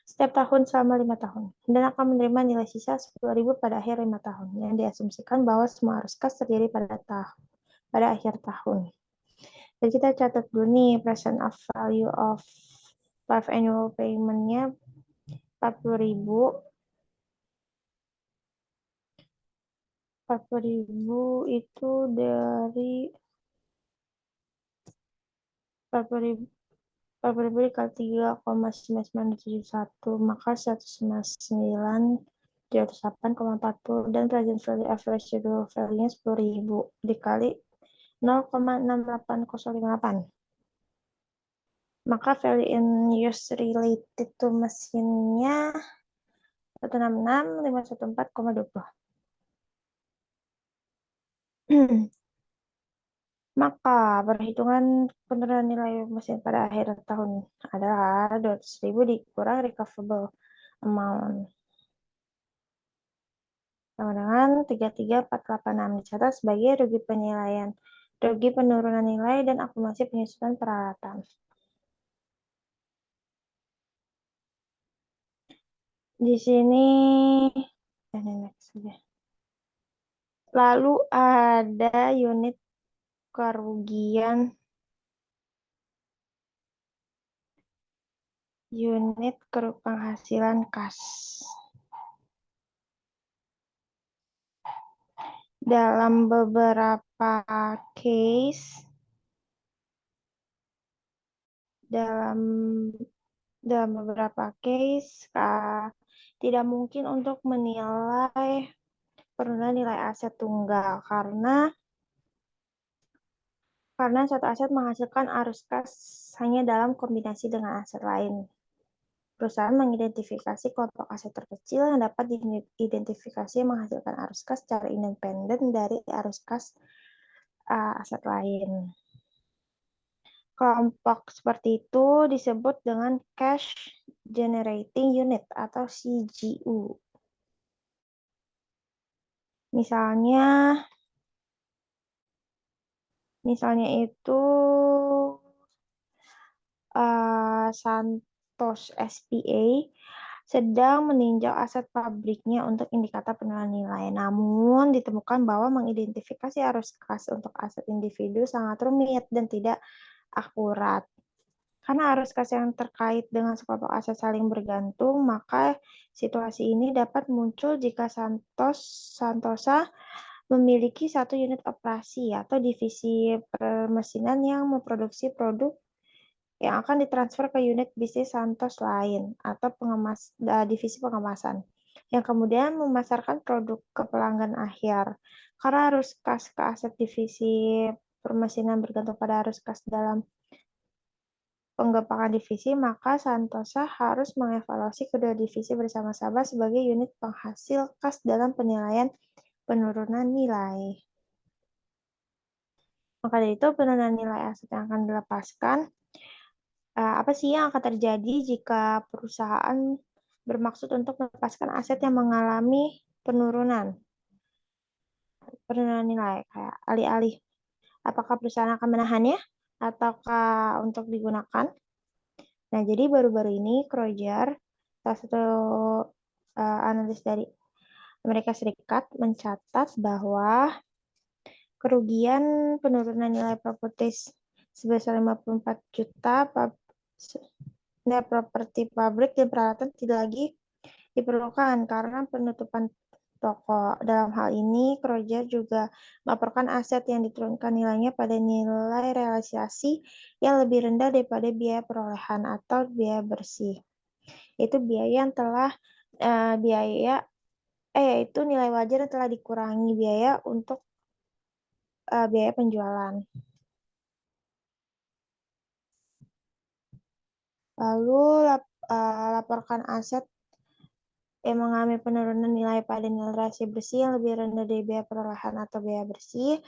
[SPEAKER 1] setiap tahun selama 5 tahun, dan akan menerima nilai sisa 10.000 pada akhir 5 tahun, yang diasumsikan bahwa semua arus kas terjadi pada akhir tahun. Jadi kita catat dulu nih, present of value of 5 annual payment-nya 40.000. 40.000 itu dari 40.000 dikali 3,9971, maka 198,40, dan present value average schedule value-nya 10.000 dikali 0,68058. Maka value in use related to mesinnya 166.514,20. Maka perhitungan penurunan nilai mesin pada akhir tahun adalah 200.000 dikurang recoverable amount. Sama dengan 33486 dicatat sebagai rugi penurunan nilai dan akumulasi penyusutan peralatan. Di sini next saja. Lalu ada unit kerugian, penghasilan kas. Dalam beberapa case, tidak mungkin untuk menilai penurunan nilai aset tunggal karena satu aset menghasilkan arus kas hanya dalam kombinasi dengan aset lain. Perusahaan mengidentifikasi kelompok aset terkecil yang dapat diidentifikasi menghasilkan arus kas secara independen dari arus kas aset lain. Kelompok seperti itu disebut dengan cash generating unit atau CGU. Misalnya itu Santos SPA sedang meninjau aset pabriknya untuk indikator penurunan nilai. Namun ditemukan bahwa mengidentifikasi arus kas untuk aset individu sangat rumit dan tidak akurat. Karena arus kas yang terkait dengan sekelompok aset saling bergantung, maka situasi ini dapat muncul jika Santosa memiliki satu unit operasi atau divisi permesinan yang memproduksi produk yang akan ditransfer ke unit bisnis Santos lain atau divisi pengemasan yang kemudian memasarkan produk ke pelanggan akhir. Karena arus kas ke aset divisi permesinan bergantung pada arus kas dalam penggempakan divisi, maka Santosa harus mengevaluasi kedua divisi bersama-sama sebagai unit penghasil kas dalam penilaian penurunan nilai. Maka dari itu, penurunan nilai aset yang akan dilepaskan, apa sih yang akan terjadi jika perusahaan bermaksud untuk melepaskan aset yang mengalami penurunan nilai, kayak alih-alih apakah perusahaan akan menahannya ataukah untuk digunakan. Nah, jadi baru-baru ini Kroger, salah satu analis dari Amerika Serikat, mencatat bahwa kerugian penurunan nilai properti sebesar 54 juta net properti pabrik dan peralatan tidak lagi diperlukan karena penutupan toko. Dalam hal ini, Kroger juga melaporkan aset yang diturunkan nilainya pada nilai realisasi yang lebih rendah daripada biaya perolehan atau biaya bersih. Itu biaya yang telah yaitu nilai wajar yang telah dikurangi biaya untuk biaya penjualan. Lalu laporkan aset yang mengalami penurunan nilai pada nilai realisasi bersih yang lebih rendah dari biaya perolehan atau biaya bersih.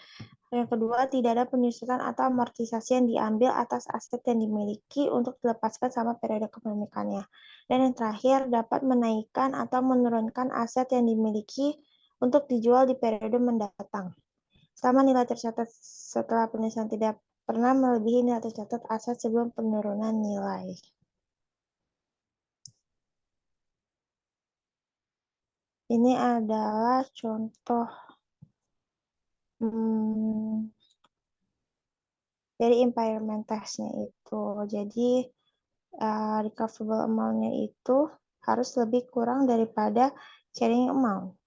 [SPEAKER 1] Yang kedua, tidak ada penyusutan atau amortisasi yang diambil atas aset yang dimiliki untuk dilepaskan sama periode kepemilikannya. Dan yang terakhir, dapat menaikkan atau menurunkan aset yang dimiliki untuk dijual di periode mendatang. Selama nilai tercatat setelah penyusutan tidak pernah melebihi nilai tercatat aset sebelum penurunan nilai. Ini adalah contoh dari impairment test-nya itu. Jadi recoverable amount-nya itu harus lebih kurang daripada carrying amount.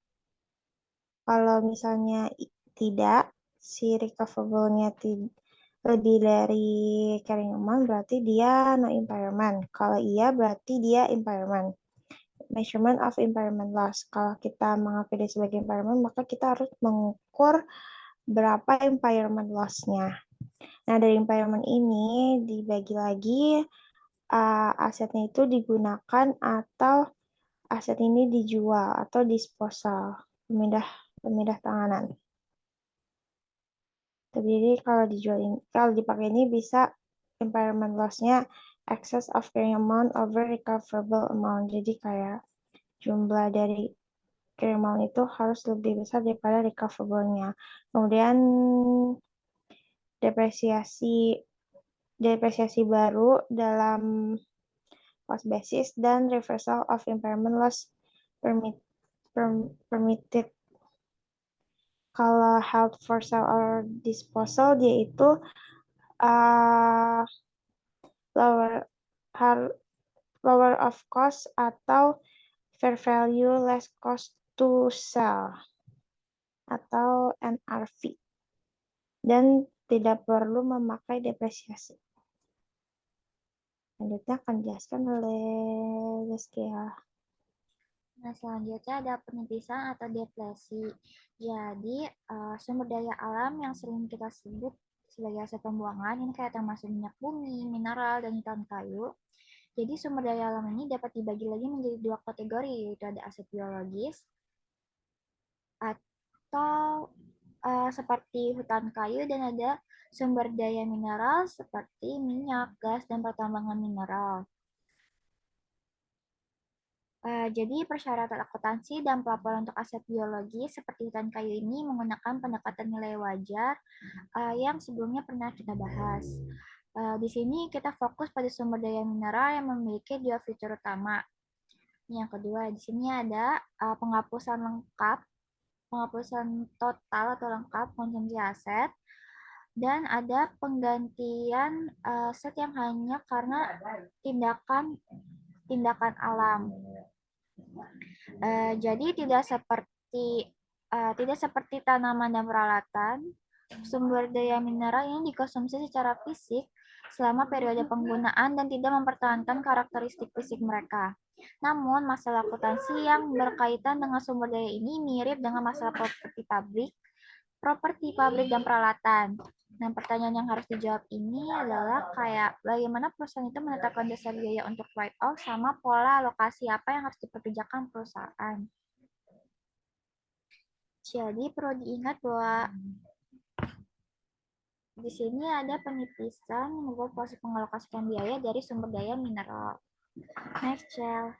[SPEAKER 1] Kalau misalnya tidak, si recoverable-nya lebih dari carrying amount, berarti dia no impairment. Kalau iya, berarti dia impairment. Measurement of impairment loss. Kalau kita mengakui dia sebagai impairment, maka kita harus mengukur berapa impairment loss-nya. Nah, dari impairment ini dibagi lagi asetnya itu digunakan atau aset ini dijual atau disposal, pemindah tanganan. Jadi kalau dipakai ini bisa impairment loss-nya excess of carrying amount over recoverable amount. Jadi kayak jumlah dari carrying amount itu harus lebih besar daripada recoverable-nya. Kemudian depresiasi baru dalam cost basis dan reversal of impairment loss permitted. Kalau held for sale or disposal, dia itu lower of cost atau fair value less cost to sell atau NRV, dan tidak perlu memakai depresiasi. Selanjutnya akan dijelaskan oleh Zaskia.
[SPEAKER 2] Nah, selanjutnya ada penipisan atau depresi. Jadi, sumber daya alam yang sering kita sebut sebagai aset pembuangan, ini kayak termasuk minyak bumi, mineral, dan hutan kayu. Jadi, sumber daya alam ini dapat dibagi lagi menjadi dua kategori, yaitu ada aset biologis atau seperti hutan kayu, dan ada sumber daya mineral seperti minyak, gas, dan pertambangan mineral. Jadi persyaratan akuntansi dan pelaporan untuk aset biologi seperti hutan kayu ini menggunakan pendekatan nilai wajar yang sebelumnya pernah kita bahas. Di sini kita fokus pada sumber daya mineral yang memiliki dua fitur utama. Yang kedua, di sini ada penghapusan total atau lengkap konsumsi aset. dan ada penggantian aset yang hanya karena tindakan alam. Jadi tidak seperti tanaman dan peralatan, sumber daya mineral ini dikonsumsi secara fisik selama periode penggunaan dan tidak mempertahankan karakteristik fisik mereka. Namun, masalah akuntansi yang berkaitan dengan sumber daya ini mirip dengan masalah properti pabrik dan peralatan. Nah, pertanyaan yang harus dijawab ini adalah kayak bagaimana perusahaan itu menetapkan dasar biaya untuk write-off sama pola alokasi apa yang harus diperbincangkan perusahaan. Jadi perlu diingat bahwa di sini ada penipisan yang membuat proses pengalokasian biaya dari sumber daya mineral. Next, Chel.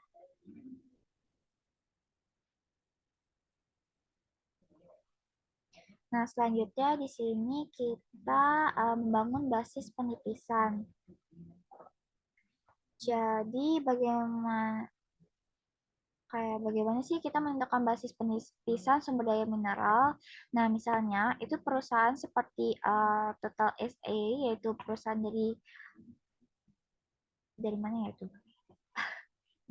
[SPEAKER 2] Nah, selanjutnya di sini kita membangun basis penipisan. Jadi bagaimana sih kita menentukan basis penipisan sumber daya mineral? Nah, misalnya itu perusahaan seperti Total SA, yaitu perusahaan dari mana ya itu?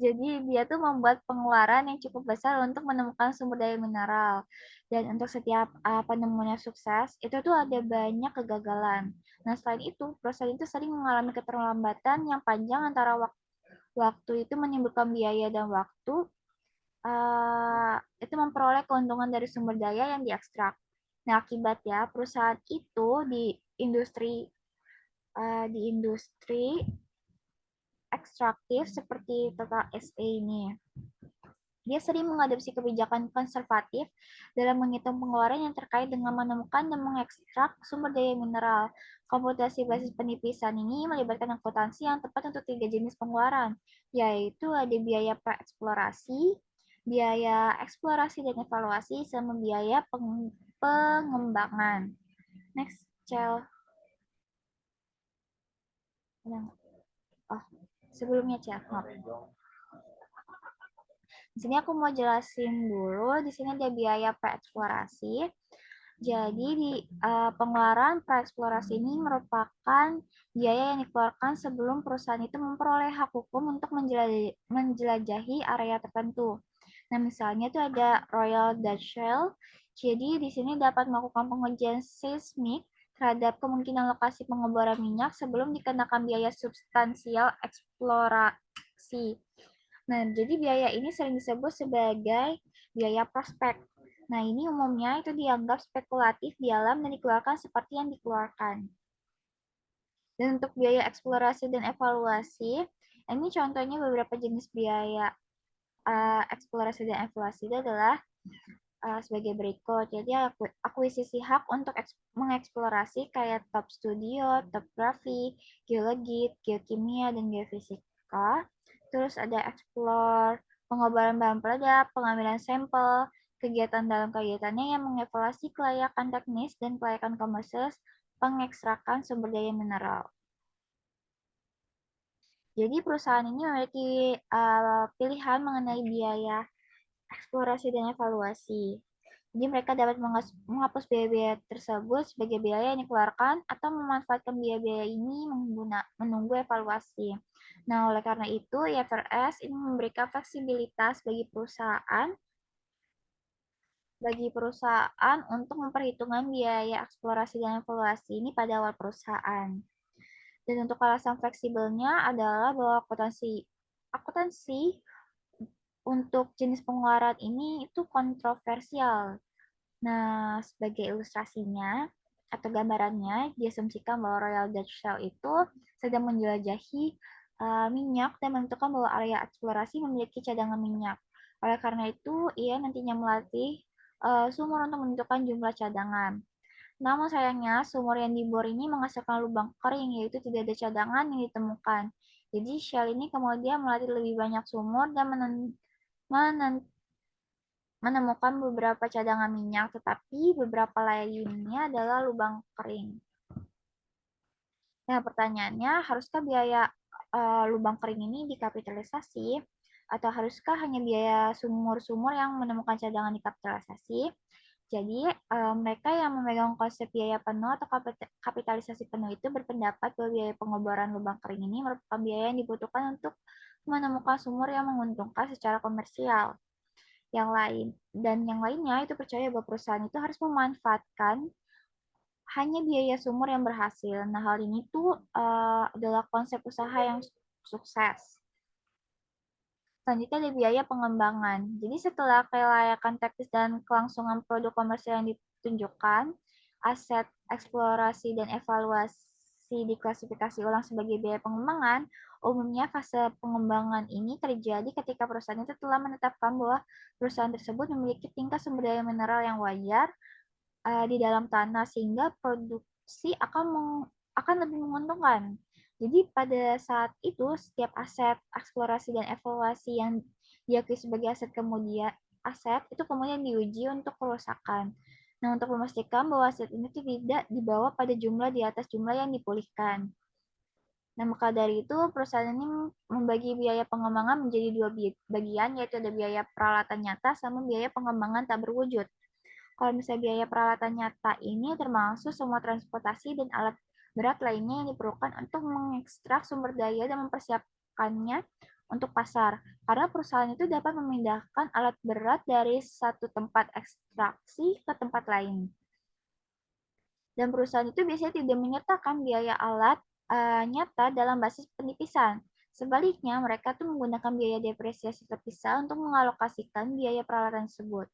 [SPEAKER 2] Jadi dia tuh membuat pengeluaran yang cukup besar untuk menemukan sumber daya mineral. Dan untuk setiap penemunya sukses, itu tuh ada banyak kegagalan. Nah, selain itu, perusahaan itu sering mengalami keterlambatan yang panjang antara waktu itu menimbulkan biaya dan waktu itu memperoleh keuntungan dari sumber daya yang diekstrak. Nah, akibatnya perusahaan itu di industri ekstraktif seperti Total SA ini. Dia sering mengadopsi kebijakan konservatif dalam menghitung pengeluaran yang terkait dengan menemukan dan mengekstrak sumber daya mineral. Komputasi basis penipisan ini melibatkan akuntansi yang tepat untuk 3 jenis pengeluaran, yaitu ada biaya praeksplorasi, biaya eksplorasi dan evaluasi, sama biaya pengembangan. Next, Cel. Oh, sebelumnya Cel. Di sini aku mau jelasin dulu. Di sini ada biaya praeksplorasi. Jadi di pengeluaran praeksplorasi ini merupakan biaya yang dikeluarkan sebelum perusahaan itu memperoleh hak hukum untuk menjelajahi area tertentu. Nah, misalnya itu ada Royal Dutch Shell. Jadi di sini dapat melakukan pengujian seismik terhadap kemungkinan lokasi pengeboran minyak sebelum dikenakan biaya substansial eksplorasi. Nah, jadi biaya ini sering disebut sebagai biaya prospek. Nah, ini umumnya itu dianggap spekulatif di alam dan dikeluarkan seperti yang dikeluarkan. Dan untuk biaya eksplorasi dan evaluasi, ini contohnya beberapa jenis biaya eksplorasi dan evaluasi itu adalah sebagai berikut. Jadi akuisisi hak untuk mengeksplorasi kayak top studio, topografi, geologi, geokimia, dan geofisika. Terus ada explore, pengobaran bahan peledak, pengambilan sampel, kegiatan dalam kegiatannya yang mengevaluasi kelayakan teknis dan kelayakan komersial pengekstrakan sumber daya mineral. Jadi perusahaan ini memiliki pilihan mengenai biaya eksplorasi dan evaluasi. Jadi mereka dapat menghapus biaya-biaya tersebut sebagai biaya yang dikeluarkan atau memanfaatkan biaya-biaya ini menunggu evaluasi. Nah, oleh karena itu, IFRS ini memberikan fleksibilitas bagi perusahaan untuk memperhitungkan biaya eksplorasi dan evaluasi ini pada awal perusahaan. Dan untuk alasan fleksibelnya adalah bahwa akuntansi untuk jenis pengeluaran ini itu kontroversial. Nah, sebagai ilustrasinya atau gambarannya, diasumsikan bahwa Royal Dutch Shell itu sedang menjelajahi minyak dan menentukan bahwa area eksplorasi memiliki cadangan minyak. Oleh karena itu, ia nantinya melatih sumur untuk menentukan jumlah cadangan. Namun sayangnya, sumur yang dibor ini menghasilkan lubang kering, yaitu tidak ada cadangan yang ditemukan. Jadi, Shell ini kemudian melatih lebih banyak sumur dan menemukan beberapa cadangan minyak, tetapi beberapa lainnya adalah lubang kering. Nah, pertanyaannya, haruskah biaya lubang kering ini dikapitalisasi? Atau haruskah hanya biaya sumur-sumur yang menemukan cadangan dikapitalisasi? Jadi, mereka yang memegang konsep biaya penuh atau kapitalisasi penuh itu berpendapat bahwa biaya pengeboran lubang kering ini merupakan biaya yang dibutuhkan untuk menemukan sumur yang menguntungkan secara komersial. Yang lain dan yang lainnya itu percaya bahwa perusahaan itu harus memanfaatkan hanya biaya sumur yang berhasil. Nah, hal ini tuh adalah konsep usaha yang sukses. Selanjutnya ada biaya pengembangan. Jadi setelah kelayakan teknis dan kelangsungan produk komersial yang ditunjukkan, aset eksplorasi dan evaluasi diklasifikasi ulang sebagai biaya pengembangan. Umumnya fase pengembangan ini terjadi ketika perusahaan itu telah menetapkan bahwa perusahaan tersebut memiliki tingkat sumber daya mineral yang wajar di dalam tanah sehingga produksi akan lebih menguntungkan. Jadi pada saat itu setiap aset eksplorasi dan evaluasi yang diakui sebagai aset itu kemudian diuji untuk kerusakan. Nah, untuk memastikan bahwa aset ini tidak dibawa pada jumlah di atas jumlah yang dipulihkan. Nah, maka dari itu perusahaan ini membagi biaya pengembangan menjadi dua bagian, yaitu ada biaya peralatan nyata sama biaya pengembangan tak berwujud. Kalau misalnya biaya peralatan nyata ini termasuk semua transportasi dan alat berat lainnya yang diperlukan untuk mengekstrak sumber daya dan mempersiapkannya untuk pasar. Karena perusahaan itu dapat memindahkan alat berat dari satu tempat ekstraksi ke tempat lain. Dan perusahaan itu biasanya tidak menyertakan biaya alat nyata dalam basis penipisan. Sebaliknya, mereka tuh menggunakan biaya depresiasi terpisah untuk mengalokasikan biaya peralatan tersebut.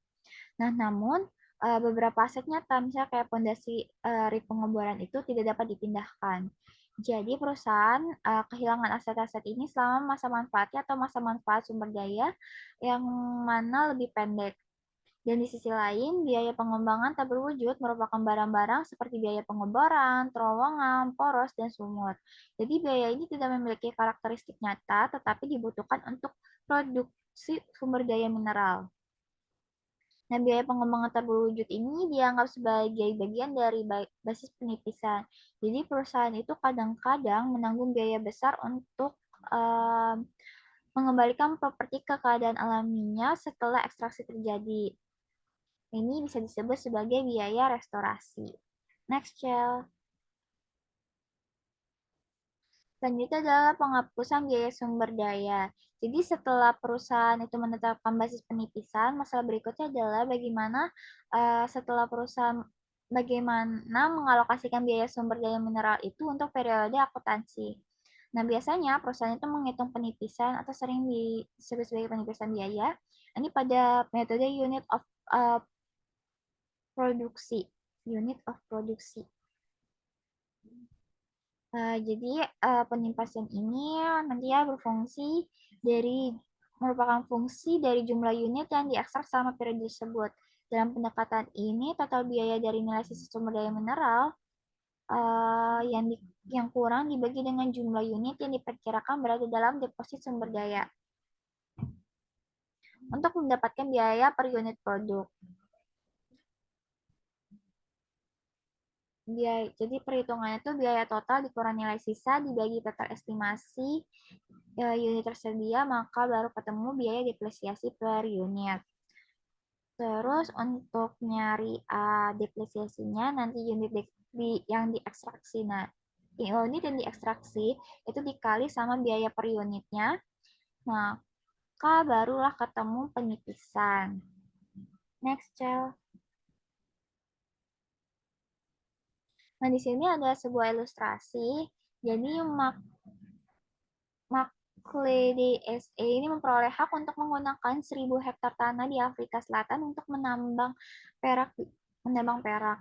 [SPEAKER 2] Nah, namun beberapa aset nyata, misalnya kayak pondasi rig pengeboran itu tidak dapat dipindahkan. Jadi perusahaan kehilangan aset-aset ini selama masa manfaatnya atau masa manfaat sumber daya yang mana lebih pendek. Dan di sisi lain, biaya pengembangan tak berwujud merupakan barang-barang seperti biaya pengeboran, terowongan, poros, dan sumur. Jadi biaya ini tidak memiliki karakteristik nyata, tetapi dibutuhkan untuk produksi sumber daya mineral. Nah, biaya pengembangan tak berwujud ini dianggap sebagai bagian dari basis penipisan. Jadi perusahaan itu kadang-kadang menanggung biaya besar untuk mengembalikan properti ke keadaan alaminya setelah ekstraksi terjadi. Ini bisa disebut sebagai biaya restorasi. Next, Chel. Selanjutnya adalah penghapusan biaya sumber daya. Jadi setelah perusahaan itu menetapkan basis penipisan, masalah berikutnya adalah setelah perusahaan bagaimana mengalokasikan biaya sumber daya mineral itu untuk periode akuntansi. Nah, biasanya perusahaan itu menghitung penipisan atau sering disebut sebagai penipisan biaya. Ini pada metode uh, produksi. Unit of produksi. Jadi penimpasan ini nanti ya merupakan fungsi dari jumlah unit yang diekstrak selama periode tersebut. Dalam pendekatan ini, total biaya dari nilai sisa sumber daya mineral yang kurang dibagi dengan jumlah unit yang diperkirakan berada dalam deposit sumber daya untuk mendapatkan biaya per unit produk. Jadi perhitungannya itu biaya total dikurang nilai sisa dibagi total estimasi unit tersedia, maka baru ketemu biaya depresiasi per unit. Terus untuk nyari depresiasinya nanti unit yang diekstraksi. Nah, unit yang diekstraksi itu dikali sama biaya per unitnya, maka barulah ketemu penipisan. Next, Cel. Nah, di sini ada sebuah ilustrasi. Jadi, McLeod SA ini memperoleh hak untuk menggunakan 1.000 hektar tanah di Afrika Selatan untuk perak.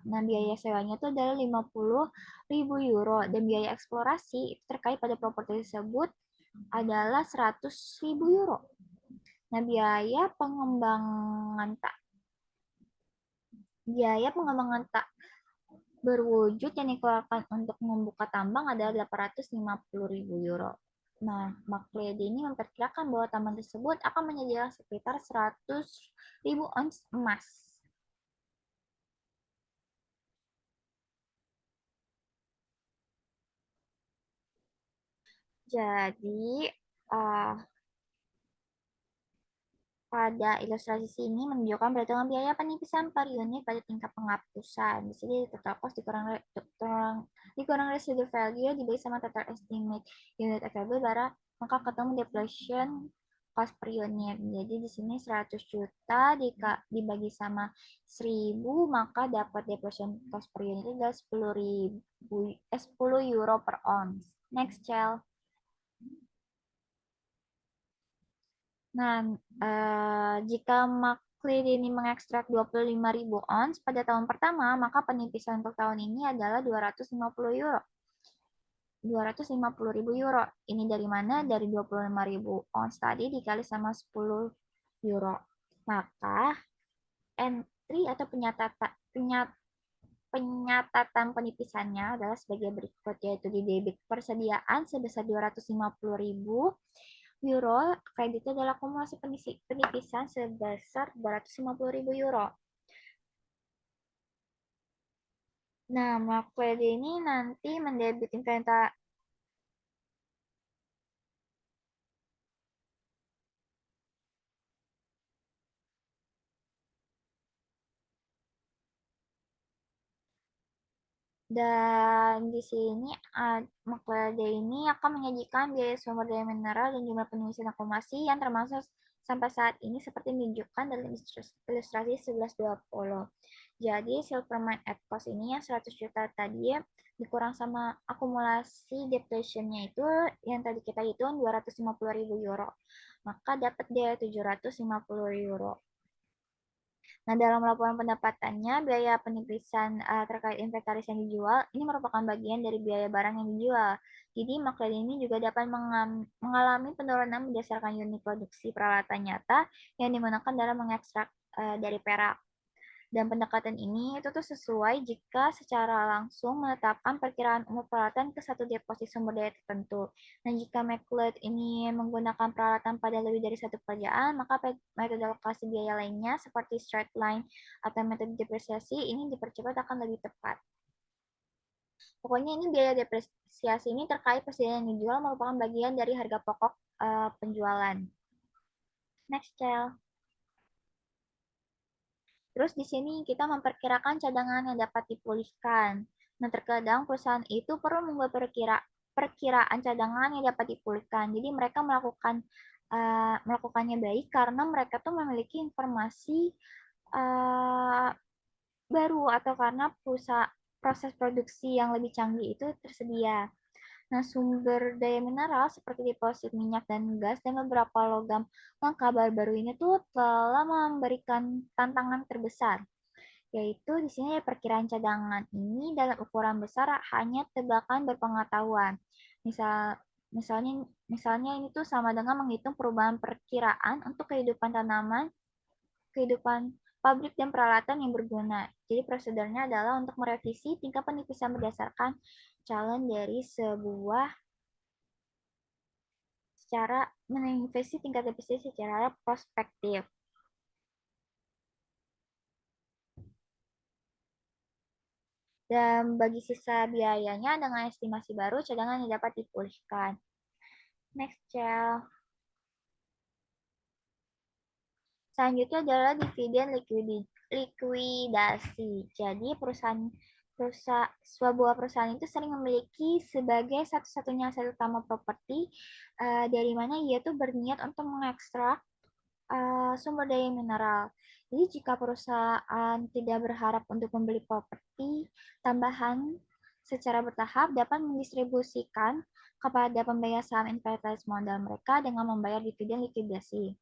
[SPEAKER 2] Nah, biaya sewanya itu adalah 50.000 euro dan biaya eksplorasi terkait pada properti tersebut adalah 100.000 euro. Nah, biaya pengembangan tak berwujud yang dikeluarkan untuk membuka tambang adalah 850.000 euro. Nah, McLeod ini memperkirakan bahwa tambang tersebut akan menyediakan sekitar 100.000 ons emas. Jadi, pada ilustrasi sini menunjukkan perhitungan biaya penipisan per unit pada tingkat penghapusan. Di sini total cost dikurang residual value dibagi sama total estimate unit available, maka ketemu depletion cost per unit. Jadi di sini 100 juta dibagi sama 1000, maka dapat depletion cost per unit adalah 10 euro per ounce. Next, Cel. Nah, jika McLeod ini mengekstrak 25.000 ons pada tahun pertama, maka penipisan untuk tahun ini adalah 250 euro. 250.000 euro. Ini dari mana? Dari 25.000 ons tadi dikali sama 10 euro. Maka entry atau penyatatan penipisannya adalah sebagai berikut, yaitu di debit persediaan sebesar 250.000 euro, kreditnya adalah akumulasi penipisan sebesar 250.000 euro. Nah, McLeod ini nanti mendebit inventar dan di sini McLeod ini akan menyajikan biaya sumber daya mineral dan jumlah penulisan akumulasi yang termasuk sampai saat ini seperti ditunjukkan dalam ilustrasi 1120. Jadi silver mine at cost ini yang 100 juta tadi ya, dikurang sama akumulasi depletion-nya itu yang tadi kita hitung 250.000 euro. Maka dapat dia 750 euro. Nah, dalam laporan pendapatannya, biaya penipisan terkait inventaris yang dijual ini merupakan bagian dari biaya barang yang dijual. Jadi, McLeod ini juga dapat mengalami penurunan berdasarkan unit produksi peralatan nyata yang digunakan dalam mengekstrak dari perak. Dan pendekatan ini itu tuh sesuai jika secara langsung menetapkan perkiraan umur peralatan ke satu deposit sumber daya tertentu. Nah, jika McLeod ini menggunakan peralatan pada lebih dari satu pekerjaan, maka metode alokasi biaya lainnya seperti straight line atau metode depresiasi ini dipercepat akan lebih tepat. Pokoknya ini biaya depresiasi ini terkait persediaan yang dijual merupakan bagian dari harga pokok penjualan. Next, Cel. Terus di sini kita memperkirakan cadangan yang dapat dipulihkan. Nah, terkadang perusahaan itu perlu membuat perkiraan cadangan yang dapat dipulihkan. Jadi mereka melakukannya baik karena mereka tuh memiliki informasi baru atau karena proses produksi yang lebih canggih itu tersedia. Nah, sumber daya mineral seperti deposit minyak dan gas dan beberapa logam langka baru-baru ini tuh telah memberikan tantangan terbesar, yaitu di sini perkiraan cadangan ini dalam ukuran besar hanya tebakan berpengetahuan. Misalnya ini tuh sama dengan menghitung perubahan perkiraan untuk kehidupan tanaman, kehidupan pabrik dan peralatan yang berguna. Jadi prosedurnya adalah untuk merevisi tingkat penipisan berdasarkan calon dari secara menginvestasi tingkat depresiasi secara prospektif. Dan bagi sisa biayanya dengan estimasi baru, cadangan yang dapat dipulihkan. Next, Cel. Selanjutnya adalah dividen likuidasi. Jadi sebuah perusahaan itu sering memiliki sebagai satu-satunya aset utama properti dari mana ia tuh berniat untuk mengekstrak sumber daya mineral. Jadi jika perusahaan tidak berharap untuk membeli properti tambahan secara bertahap dapat mendistribusikan kepada pembayar saham inventaris modal mereka dengan membayar dividen likuidasi,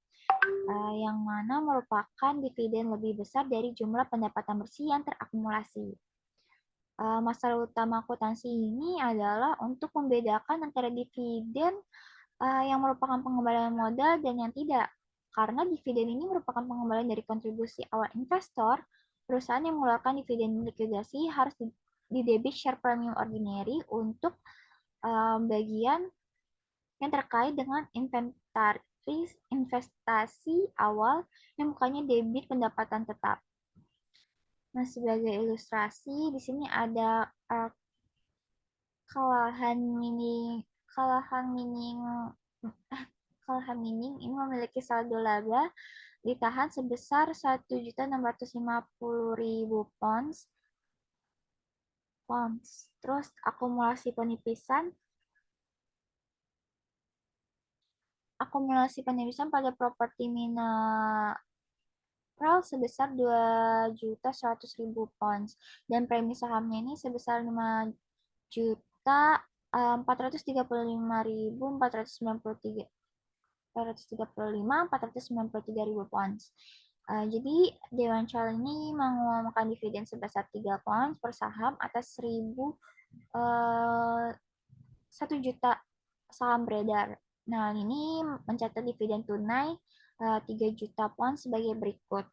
[SPEAKER 2] yang mana merupakan dividen lebih besar dari jumlah pendapatan bersih yang terakumulasi. Masalah utama akuntansi ini adalah untuk membedakan antara dividen yang merupakan pengembalian modal dan yang tidak. Karena dividen ini merupakan pengembalian dari kontribusi awal investor, perusahaan yang mengeluarkan dividen likuidasi harus didebit share premium ordinary untuk bagian yang terkait dengan investasi awal yang bukannya debit pendapatan tetap. Nah, sebagai ilustrasi, di sini ada kalahan mining ini memiliki saldo laba ditahan sebesar 1.650.000 pounds. Terus akumulasi penipisan pada properti mineral sebesar 2.100.000 pounds dan premi sahamnya ini sebesar 5.435.493 pounds. Jadi Dewan Charles ini mengumumkan dividen sebesar 3 pounds per saham atas 1 juta saham beredar. Nah, ini mencatat dividen tunai 3 juta pounds sebagai berikut.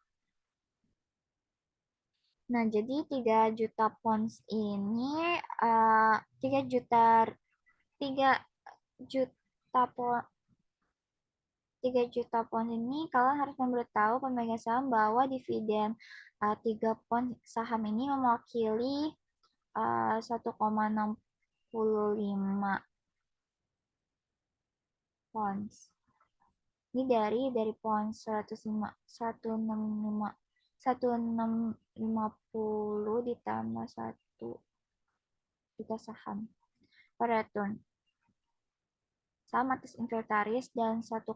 [SPEAKER 2] Nah, jadi 3 juta pounds ini 3 juta 3 juta pound ini kalian harus memberitahu pemegang saham bahwa dividen 3 pound saham ini mewakili 1,65 pounds. Ini dari pound 1650 ditambah 1 juta saham per return. Saham atas inventaris dan 1,35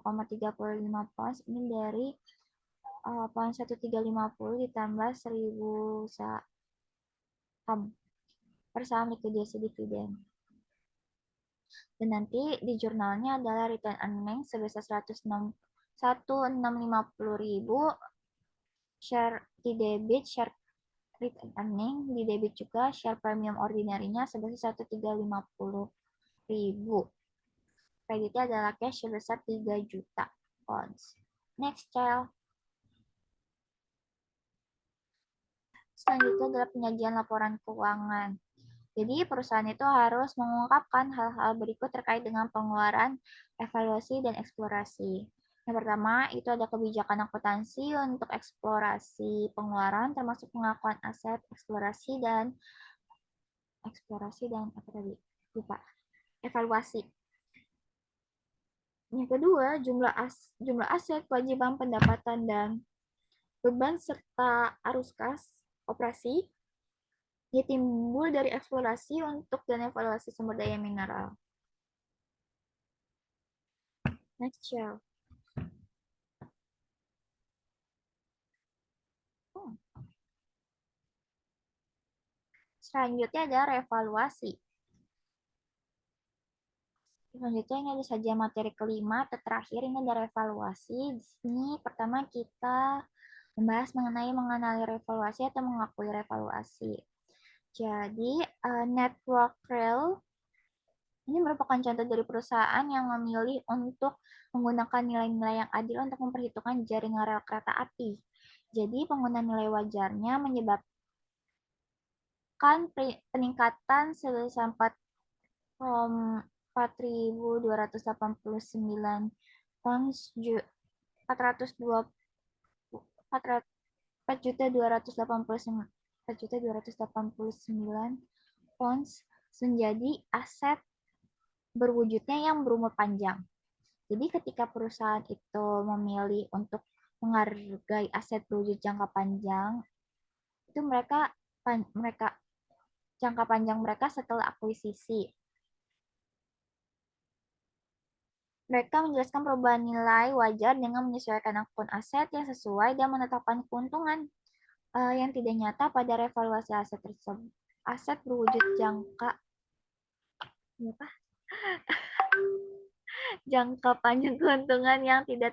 [SPEAKER 2] pounds ini dari pound 1350 ditambah 1000 saham per saham likuidasi dividen. Dan nanti di jurnalnya adalah return earnings sebesar 1.650.000 share di debit, share return earning di debit juga, share premium ordinary-nya sebesar 1.350.000. Kreditnya adalah cash sebesar 3 juta pounds. Next, child. Selanjutnya adalah penyajian laporan keuangan. Jadi perusahaan itu harus mengungkapkan hal-hal berikut terkait dengan pengeluaran, evaluasi, dan eksplorasi. Yang pertama, itu ada kebijakan akuntansi untuk eksplorasi pengeluaran, termasuk pengakuan aset, eksplorasi dan apa tadi? Lupa. Evaluasi. Yang kedua, jumlah aset, kewajiban pendapatan dan beban serta arus kas operasi ya timbul dari eksplorasi untuk dan evaluasi sumber daya mineral. Next shell. Selanjutnya ada revaluasi. Selanjutnya ini ada saja materi kelima, terakhir ini ada revaluasi. Di sini pertama kita membahas mengenai mengenali revaluasi atau mengakui revaluasi. Jadi Network Rail ini merupakan contoh dari perusahaan yang memilih untuk menggunakan nilai-nilai yang adil untuk memperhitungkan jaringan rel kereta api. Jadi penggunaan nilai wajarnya menyebabkan peningkatan sebesar 4.289 pounds 4.289 pounds menjadi aset berwujudnya yang berumur panjang. Jadi ketika perusahaan itu memilih untuk menghargai aset berwujud jangka panjang, itu mereka jangka panjang mereka setelah akuisisi. Mereka menjelaskan perubahan nilai wajar dengan menyesuaikan akun aset yang sesuai dan menetapkan keuntungan yang tidak nyata pada revaluasi aset tersebut. Aset berwujud jangka panjang keuntungan yang tidak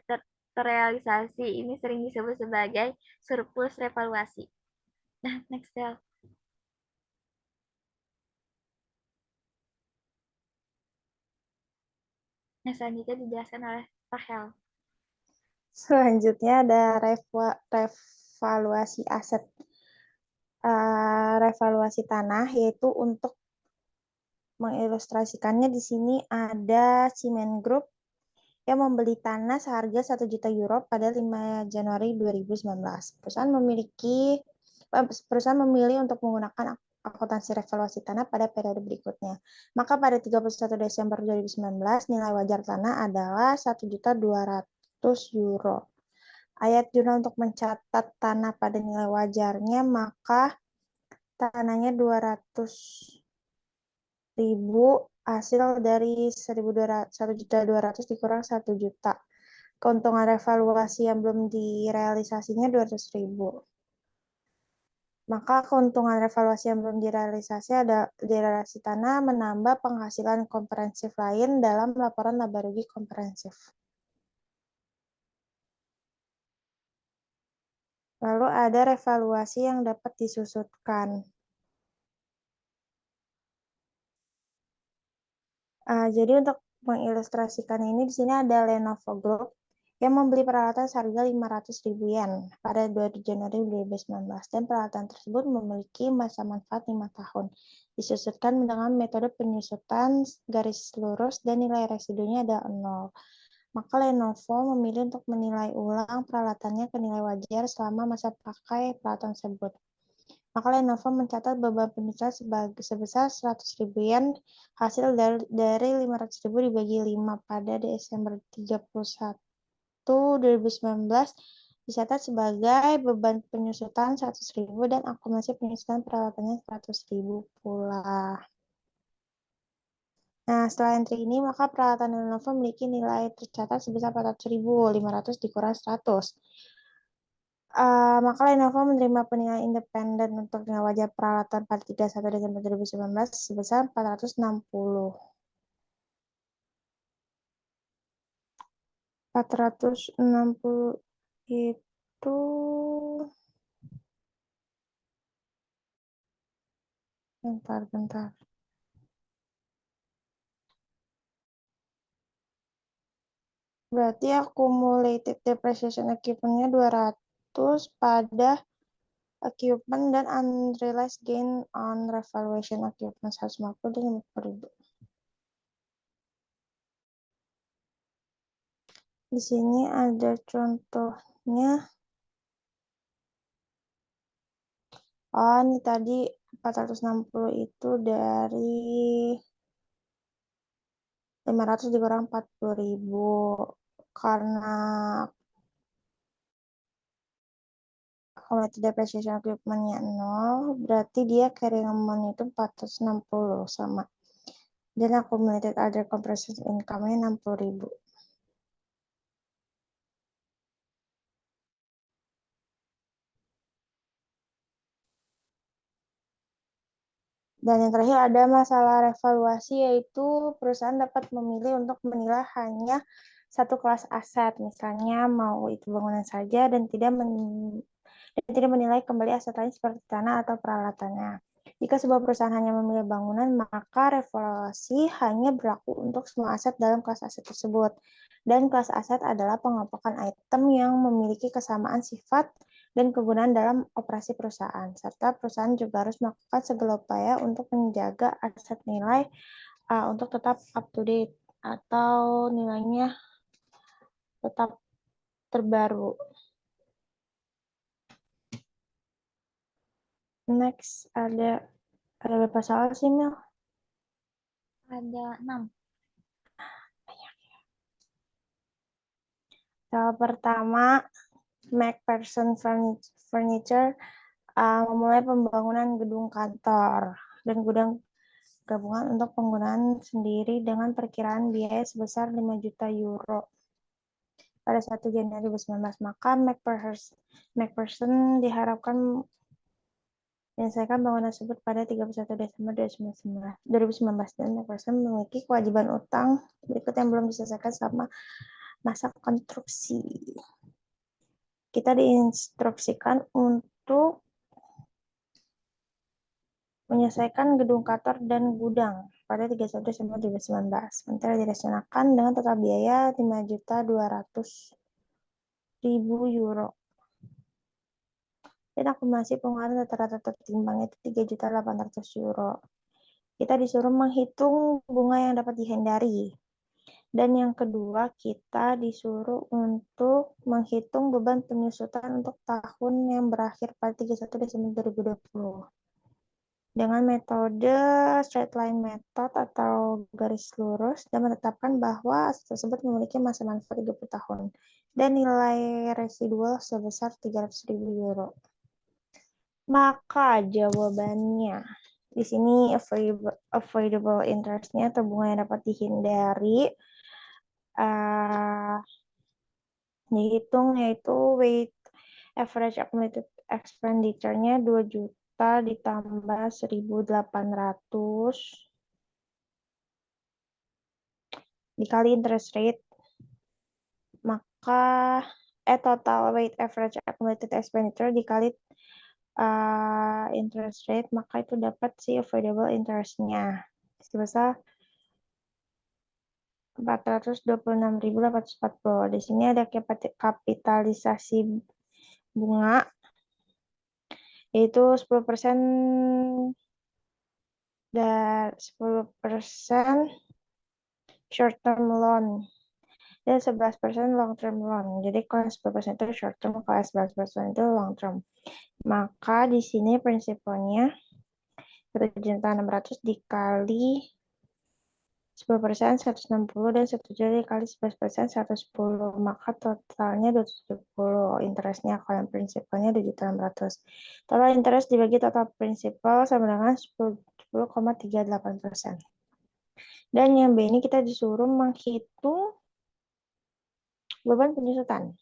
[SPEAKER 2] terrealisasi. Ini sering disebut sebagai surplus revaluasi. Nah, next step. Nah, selanjutnya dijelaskan oleh Rahel.
[SPEAKER 1] Selanjutnya ada revaluasi aset. Revaluasi tanah, yaitu untuk mengilustrasikannya di sini ada Cement Group yang membeli tanah seharga 1 juta euro pada 5 Januari 2019. Perusahaan memilih untuk menggunakan akuntansi revaluasi tanah pada periode berikutnya. Maka pada 31 Desember 2019 nilai wajar tanah adalah 1.200.000 euro. ayat jurnal untuk mencatat tanah pada nilai wajarnya, maka tanahnya 200.000 hasil dari 1.200.000 dikurang 1 juta. Keuntungan revaluasi yang belum direalisasinya 200.000. Maka keuntungan revaluasi yang belum direalisasi tanah menambah penghasilan komprehensif lain dalam laporan laba rugi komprehensif. Lalu ada revaluasi yang dapat disusutkan. Jadi untuk mengilustrasikan ini, di sini ada Lenovo Group yang membeli peralatan seharga 500.000 yen pada 2 Januari 2019, dan peralatan tersebut memiliki masa manfaat 5 tahun. Disusutkan dengan metode penyusutan garis lurus dan nilai residunya ada 0. Maka Lenovo memilih untuk menilai ulang peralatannya ke nilai wajar selama masa pakai peralatan tersebut. Maka Lenovo mencatat beban penyusutan sebesar 100.000 yen hasil dari 500.000 dibagi 5 pada Desember 31, 2019 dicatat sebagai beban penyusutan 100.000 dan akumulasi penyusutan peralatannya 100.000 pula. Nah, setelah entry ini, maka peralatan Lenovo memiliki nilai tercatat sebesar 400.000, 500 dikurang 100. Maka Lenovo menerima penilaian independen untuk nilai wajar peralatan pada 31 Desember 2019 sebesar 460. 460 itu bentar. Berarti accumulated depreciation equipment-nya 200 pada equipment dan unrealized gain on revaluation equipment 150 dan 50.000. Di sini ada contohnya. Oh, ini tadi 460 itu dari 500 dikurang 40.000. Karena accumulated depreciation equipment-nya 0, berarti dia carrying amount itu 460 sama. Dan accumulated other comprehensive income-nya 60.000. Dan yang terakhir ada masalah revaluasi, yaitu perusahaan dapat memilih untuk menilai hanya satu kelas aset, misalnya mau itu bangunan saja dan tidak menilai kembali aset lain seperti tanah atau peralatannya. Jika sebuah perusahaan hanya memilih bangunan, maka revaluasi hanya berlaku untuk semua aset dalam kelas aset tersebut. Dan kelas aset adalah pengelompokan item yang memiliki kesamaan sifat dan kegunaan dalam operasi perusahaan, serta perusahaan juga harus melakukan segala upaya untuk menjaga aset nilai untuk tetap up to date atau nilainya tetap terbaru. Next, ada berapa soal sih, Mil?
[SPEAKER 2] Ada 6.
[SPEAKER 1] Soal pertama, McPherson Furniture memulai pembangunan gedung kantor dan gudang gabungan untuk penggunaan sendiri dengan perkiraan biaya sebesar 5 juta euro pada 1 Januari 2019. Maka McPherson diharapkan menyelesaikan bangunan tersebut pada 31 Desember 2019 dan McPherson memiliki kewajiban utang berikut yang belum diselesaikan selama masa konstruksi. Kita diinstruksikan untuk menyelesaikan gedung kantor dan gudang pada 31 Desember 2019. Sementara direncanakan dengan total biaya 5.200.000 euro. Dan akumulasi pengeluaran rata-rata tertimbang itu 3.800 euro. Kita disuruh menghitung bunga yang dapat dihindari. Dan yang kedua, kita disuruh untuk menghitung beban penyusutan untuk tahun yang berakhir pada 31 Desember 2020. Dengan metode straight line method atau garis lurus dan menetapkan bahwa aset tersebut memiliki masa manfaat 30 tahun. dan nilai residual sebesar 300.000 euro. Maka jawabannya di sini avoidable interest-nya atau bunga yang dapat dihindari dihitung yaitu weight average accumulated expenditure-nya 2 juta ditambah 1.800 dikali interest rate, maka total weight average accumulated expenditure dikali interest rate, maka itu dapat si avoidable interest-nya sebesar 426.840. Di sini ada kapitalisasi bunga yaitu 10% dan 10% short term loan dan 11% long term loan. Jadi kalau 10% itu short term, kalau 11% itu long term. Maka di sini prinsipalnya 1.600.000 dikali 10% 160 dan 1 juta dikali 11% 110. Maka totalnya 270 interestnya. Kalau yang prinsipalnya 2.600.000. Total interest dibagi total prinsipal sama dengan 10,38%. Dan yang B ini kita disuruh menghitung beban penyusutan.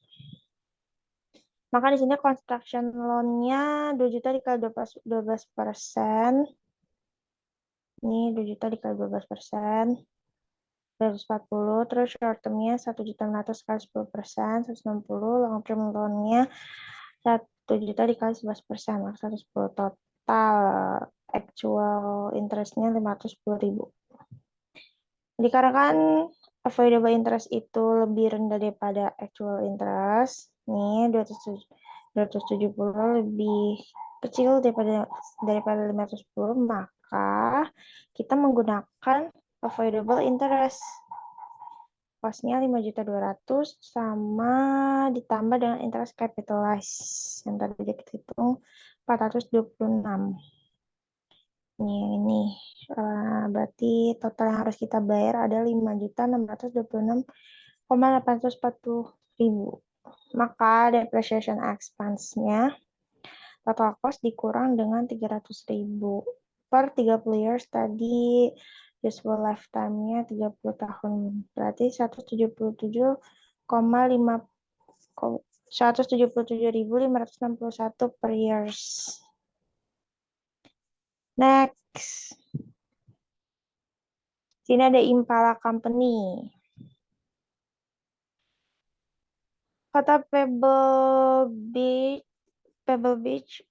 [SPEAKER 1] Maka di sini construction loan-nya 2 juta dikali 12%. Ini 2 juta dikali 12%. 140, terus short term-nya 1.600.000 kali 10%, 160, long term loan-nya 1 juta dikali 11%, maka 110. Total actual interest-nya 510.000. Dikarenakan avoidable interest itu lebih rendah daripada actual interest, nih 270 lebih kecil daripada 510, maka kita menggunakan avoidable interest. Cost-nya 5.200.000 sama ditambah dengan interest capitalized yang tadi kita hitung 426. Ini berarti total yang harus kita bayar ada 5.626.840.000. Maka depreciation expense-nya total cost dikurang dengan 300.000 per 30 years tadi useful lifetime-nya 30 tahun. Berarti 177.561 per years. Next. Sini ada Impala Company. Kota Pebble Beach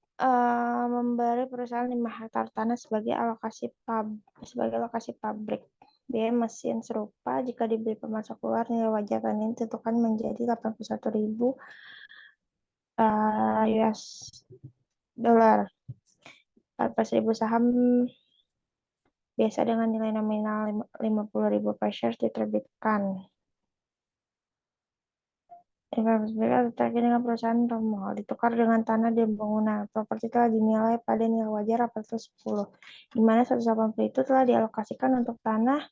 [SPEAKER 1] memberi perusahaan 5 hektar tanah sebagai lokasi pabrik. Biaya mesin serupa jika dibeli pemasok luar nilai wajar dan ini ditentukan menjadi 81.000 US dollar. 14.000 saham biasa dengan nilai nominal 50.000 per share diterbitkan. Investasi terkait dengan perusahaan termohon ditukar dengan tanah dan bangunan. Properti telah dinilai pada nilai wajar 810, di mana 180 itu telah dialokasikan untuk tanah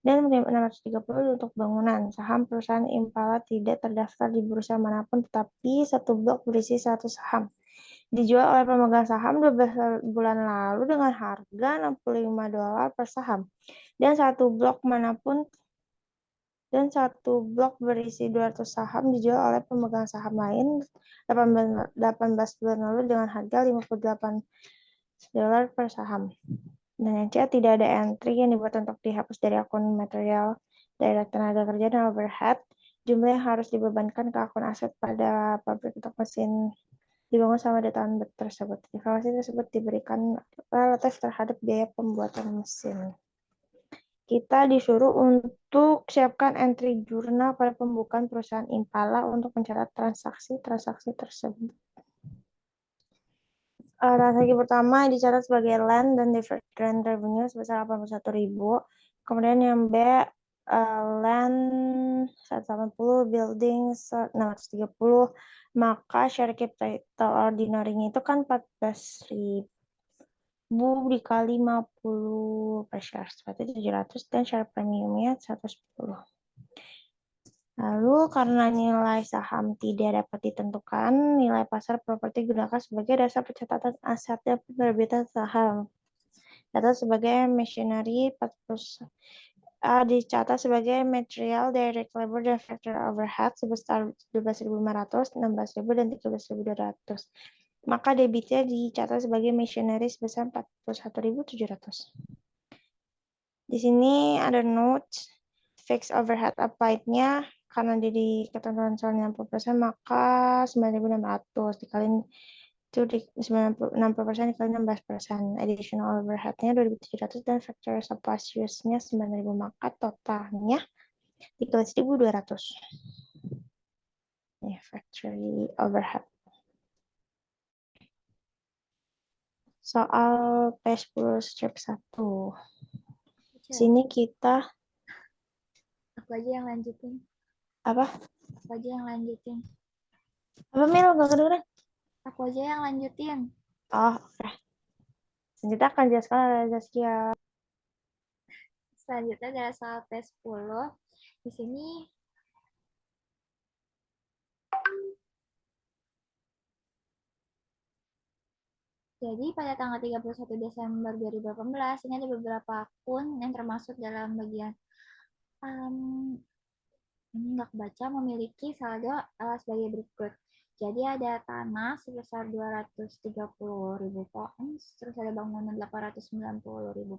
[SPEAKER 1] dan 630 untuk bangunan. Saham perusahaan Impala tidak terdaftar di bursa manapun, tetapi satu blok berisi 100 saham. Dijual oleh pemegang saham 12 bulan lalu dengan harga 65 dolar per saham. Dan satu blok berisi 200 saham dijual oleh pemegang saham lain 18 bulan lalu dengan harga 58 dolar per saham. Dan yang C, tidak ada entry yang dibuat untuk dihapus dari akun material direct tenaga kerja dan overhead. Jumlah yang harus dibebankan ke akun aset pada pabrik untuk mesin dibangun sama tahun tersebut. Informasi tersebut diberikan relatif terhadap biaya pembuatan mesin. Kita disuruh untuk siapkan entry jurnal pada pembukaan perusahaan Impala untuk mencatat transaksi-transaksi tersebut. Transaksi pertama dicatat sebagai land dan deferred rent revenue sebesar 81.000. Kemudian yang B, land 180, building 630. Maka share capital ordinary-nya itu kan 14.000 dikali 50 per share, berarti 700 dan share premiumnya 110. Lalu karena nilai saham tidak dapat ditentukan, nilai pasar properti digunakan sebagai dasar pencatatan aset dan penerbitan saham. Data sebagai machinery dicatat sebagai material, direct labor, dan factor overhead sebesar 12.500, 16.000, dan 13.200. Maka debitnya dicatat sebagai machinery sebesar 41.700. Di sini ada notes fixed overhead applied-nya karena jadi ketentuan soalnya 60%, maka 9.600 dikaliin itu di 60% dikali 16%. Additional overhead-nya 2.700 dan factor surplus use-nya 9.000, maka totalnya 13.200. Ya, factory overhead. Soal P10 strip 1. Sini kita
[SPEAKER 2] Aku aja yang lanjutin.
[SPEAKER 1] apa?
[SPEAKER 2] Aku aja yang lanjutin.
[SPEAKER 1] Apa Mil? Gak kedengeran?
[SPEAKER 2] Aku aja yang lanjutin.
[SPEAKER 1] Oh, oke. Kita akan jelaskan oleh Zaskia.
[SPEAKER 2] Selanjutnya adalah soal P10. Di sini jadi pada tanggal 31 Desember 2018 ini ada beberapa akun yang termasuk dalam bagian ini nggak kebaca memiliki saldo sebagai berikut. Jadi ada tanah sebesar 230.000 pounds, terus ada bangunan 890.000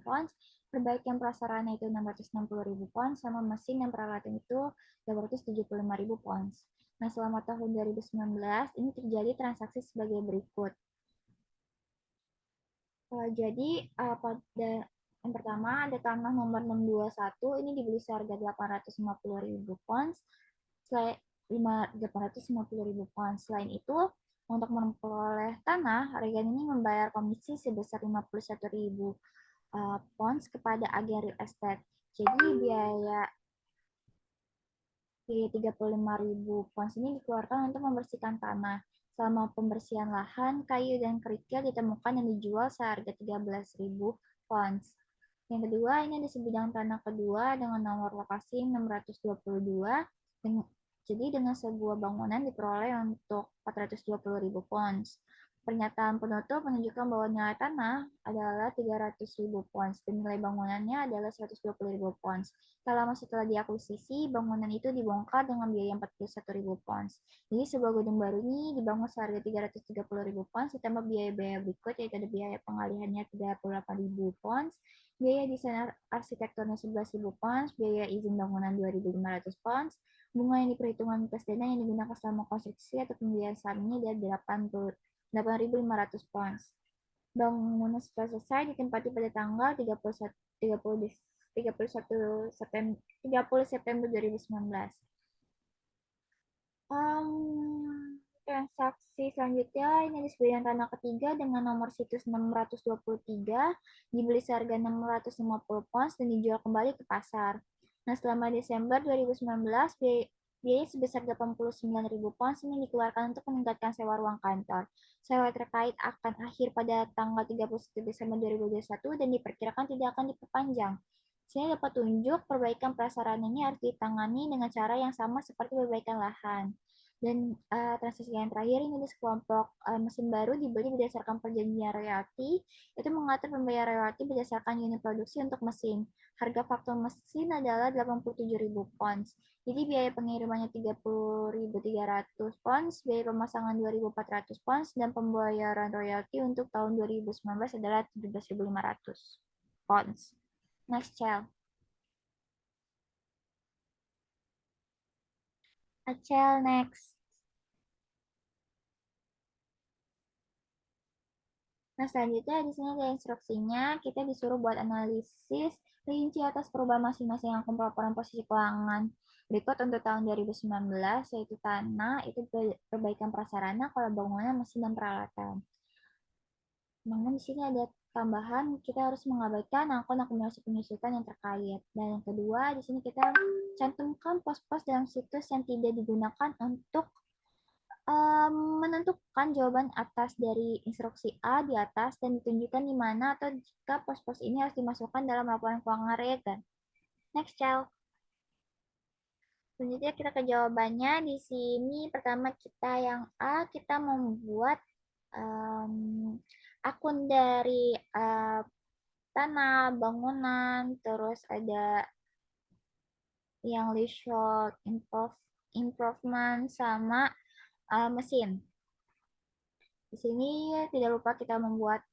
[SPEAKER 2] pounds, perbaikan prasarana itu 660.000 pounds, sama mesin dan peralatan itu 875.000 pounds. Nah, selama tahun 2019 ini terjadi transaksi sebagai berikut. Jadi pada yang pertama ada tanah nomor 621 ini dibeli seharga 850.000 pounds. Selain 850.000 pounds. Selain itu, untuk memperoleh tanah, Regan ini membayar komisi sebesar 51.000 pounds kepada agen real estate. Jadi biaya 35.000 pounds ini dikeluarkan untuk membersihkan tanah. Selama pembersihan lahan, kayu dan kerikil ditemukan dan dijual seharga 13.000 pounds. Yang kedua, ini ada sebidang tanah kedua dengan nomor lokasi 622. Jadi dengan sebuah bangunan diperoleh untuk 420.000 pounds. Pernyataan penutup menunjukkan bahwa nilai tanah adalah 300.000 pounds dan nilai bangunannya adalah 120.000 pounds. Tak lama setelah diakuisisi, bangunan itu dibongkar dengan biaya 41.000 pounds. Jadi sebuah gedung baru ini dibangun seharga 330.000 pounds ditambah biaya-biaya berikut, yaitu ada biaya pengalihannya 38.000 pounds, biaya desain arsitekturnya 11.000 pounds, biaya izin bangunan 2.500 pounds, bunga yang diperhitungkan atas dana yang digunakan selama konstruksi atau pembiayaan ini adalah 8.500 pounds. Bangunan setelah selesai ditempati pada tanggal 31 September 2019. Transaksi selanjutnya ini ada sebidang tanah ketiga dengan nomor situs 623 dibeli seharga 650 pounds dan dijual kembali ke pasar. Nah, selama Desember 2019 biaya sebesar 89.000 pounds ini dikeluarkan untuk meningkatkan sewa ruang kantor. Sewa terkait akan akhir pada tanggal 31 Desember 2021 dan diperkirakan tidak akan diperpanjang. Sini dapat tunjuk perbaikan prasarana ini harus ditangani dengan cara yang sama seperti perbaikan lahan. Dan transaksi yang terakhir ini ada sekelompok mesin baru dibeli berdasarkan perjanjian royalti, itu mengatur pembayaran royalti berdasarkan unit produksi untuk mesin. Harga faktur mesin adalah 87.000 pounds. Jadi biaya pengirimannya 30.300 pounds, biaya pemasangan 2.400 pounds, dan pembayaran royalti untuk tahun 2019 adalah 17.500 pounds. Next, Chel. Acel, next. Nah, selanjutnya di sini ada instruksinya. Kita disuruh buat analisis rinci atas perubahan masing-masing akun pelaporan posisi keuangan berikut untuk tahun 2019, yaitu tanah, itu perbaikan prasarana, kalau bangunan, mesin, dan peralatan. Namun di sini ada tambahan, kita harus mengabaikan akun akumulasi penyusutan yang terkait. Dan yang kedua, di sini kita cantumkan pos-pos dalam situs yang tidak digunakan untuk menentukan jawaban atas dari instruksi A di atas dan ditunjukkan di mana atau jika pos-pos ini harus dimasukkan dalam laporan keuangan Reagan. Next, child. Selanjutnya kita ke jawabannya. Di sini pertama kita yang A, kita membuat akun dari tanah, bangunan, terus ada yang leasehold, improvement, sama mesin. Di sini tidak lupa kita membuat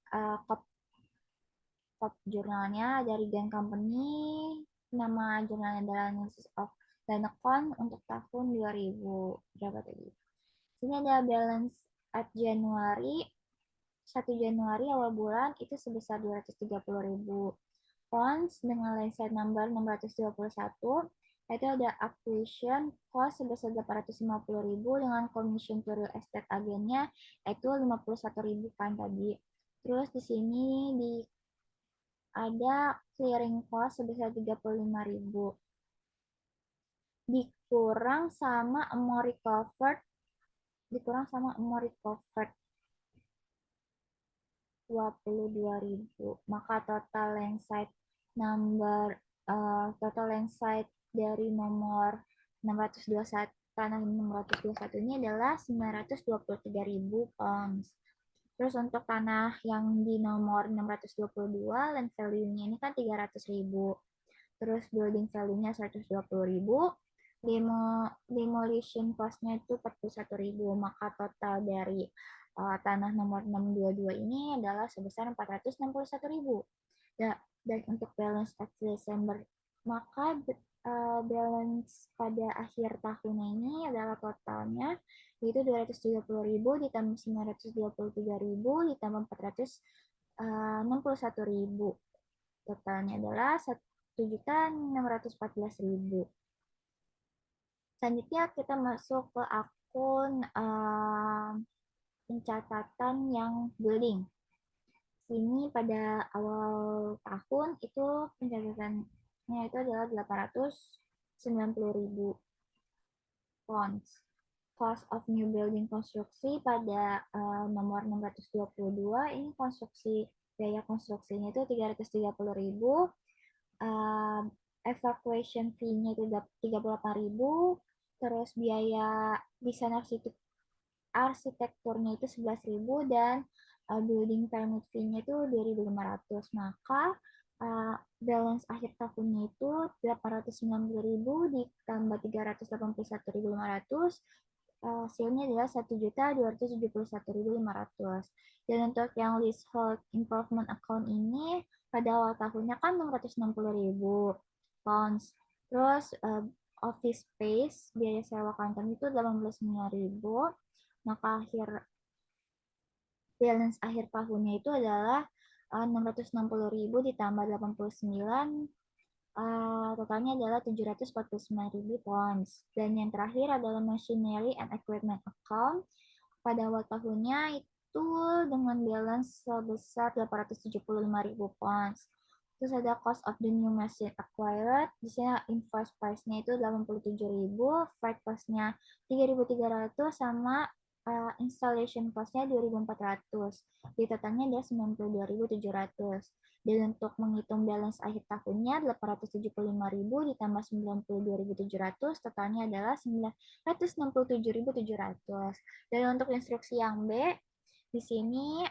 [SPEAKER 2] top jurnalnya dari Gen Company. Nama jurnalnya adalah Analysis of Danacon untuk tahun 2000 berapa tadi? Sini ada balance at Januari 1 Januari awal bulan itu sebesar 230.000 pounds dengan license number 621. Itu ada acquisition cost sebesar 850.000 dengan commission to real estate agennya itu 51.000 kan tadi. Terus di sini ada clearing cost sebesar 35.000 dikurang sama amount recovered 22.000, maka total land site dari nomor 621 tanah 621 ini adalah 923.000 pounds. Terus untuk tanah yang di nomor 622 land value-nya ini kan 300.000. Terus building value-nya 120.000. Demolition cost-nya itu 41.000, maka total dari tanah nomor 622 ini adalah sebesar 461.000. Dan untuk balance at Desember, maka balance pada akhir tahun ini adalah totalnya yaitu 230.000 ditambah 923.000 ditambah 461.000. Totalnya adalah 1.614.000. Selanjutnya kita masuk ke akun pencatatan yang building. Ini pada awal tahun itu pencatatannya itu adalah 890.000 pounds. Cost of new building konstruksi pada nomor 622 ini biaya konstruksinya itu 330.000. Evacuation fee-nya itu 38.000. Terus biaya desain arsitekturnya itu 11.000 dan building permit fee-nya itu 2.500. Maka balance akhir tahunnya itu 890.000 ditambah 381.500, hasilnya adalah 1.271.500. Dan untuk yang leasehold improvement account ini pada awal tahunnya kan 660.000 pounds. Terus office space biaya sewa kantor itu 18.000. Maka balance akhir tahunnya itu adalah 660.000 ditambah 89, totalnya adalah 749.000 pounds. Dan yang terakhir adalah machinery and equipment account. Pada awal tahunnya itu dengan balance sebesar 875.000 pounds. Terus ada cost of the new machine acquired. Di sini invoice price-nya itu 87.000, freight cost-nya 3.300 sama installation cost-nya 2.400. Di totalnya ada 92.700. Dan untuk menghitung balance akhir tahunnya 875.000 ditambah 92.700, totalnya adalah 967.700. Dan untuk instruksi yang B, di sini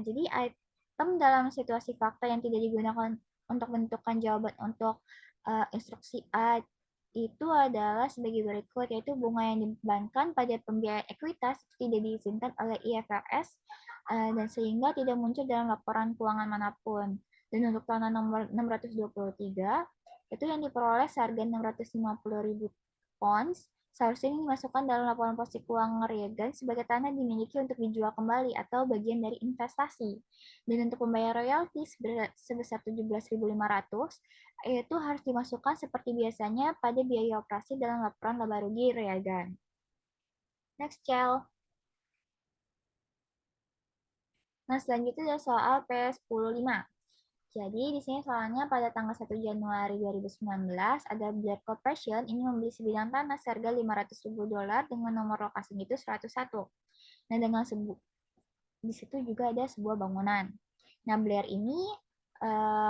[SPEAKER 2] jadi item dalam situasi fakta yang tidak digunakan untuk menentukan jawaban untuk instruksi A itu adalah sebagai berikut, yaitu bunga yang dibebankan pada pembiayaan ekuitas tidak diizinkan oleh IFRS dan sehingga tidak muncul dalam laporan keuangan manapun. Dan untuk tanah nomor 623 itu yang diperoleh seharga 650.000 pounds seharusnya ini dimasukkan dalam laporan posisi keuangan Reagan sebagai tanah dimiliki untuk dijual kembali atau bagian dari investasi. Dan untuk membayar royalti sebesar 17.500 itu harus dimasukkan seperti biasanya pada biaya operasi dalam laporan laba rugi Reagan. Next, Cel. Nah, selanjutnya ada soal P10.5. Jadi di sini soalnya pada tanggal 1 Januari 2019 ada Blair Corporation ini membeli sebidang tanah seharga $500.000 dengan nomor lokasi itu 101. Nah, dengan di situ juga ada sebuah bangunan. Nah, Blair ini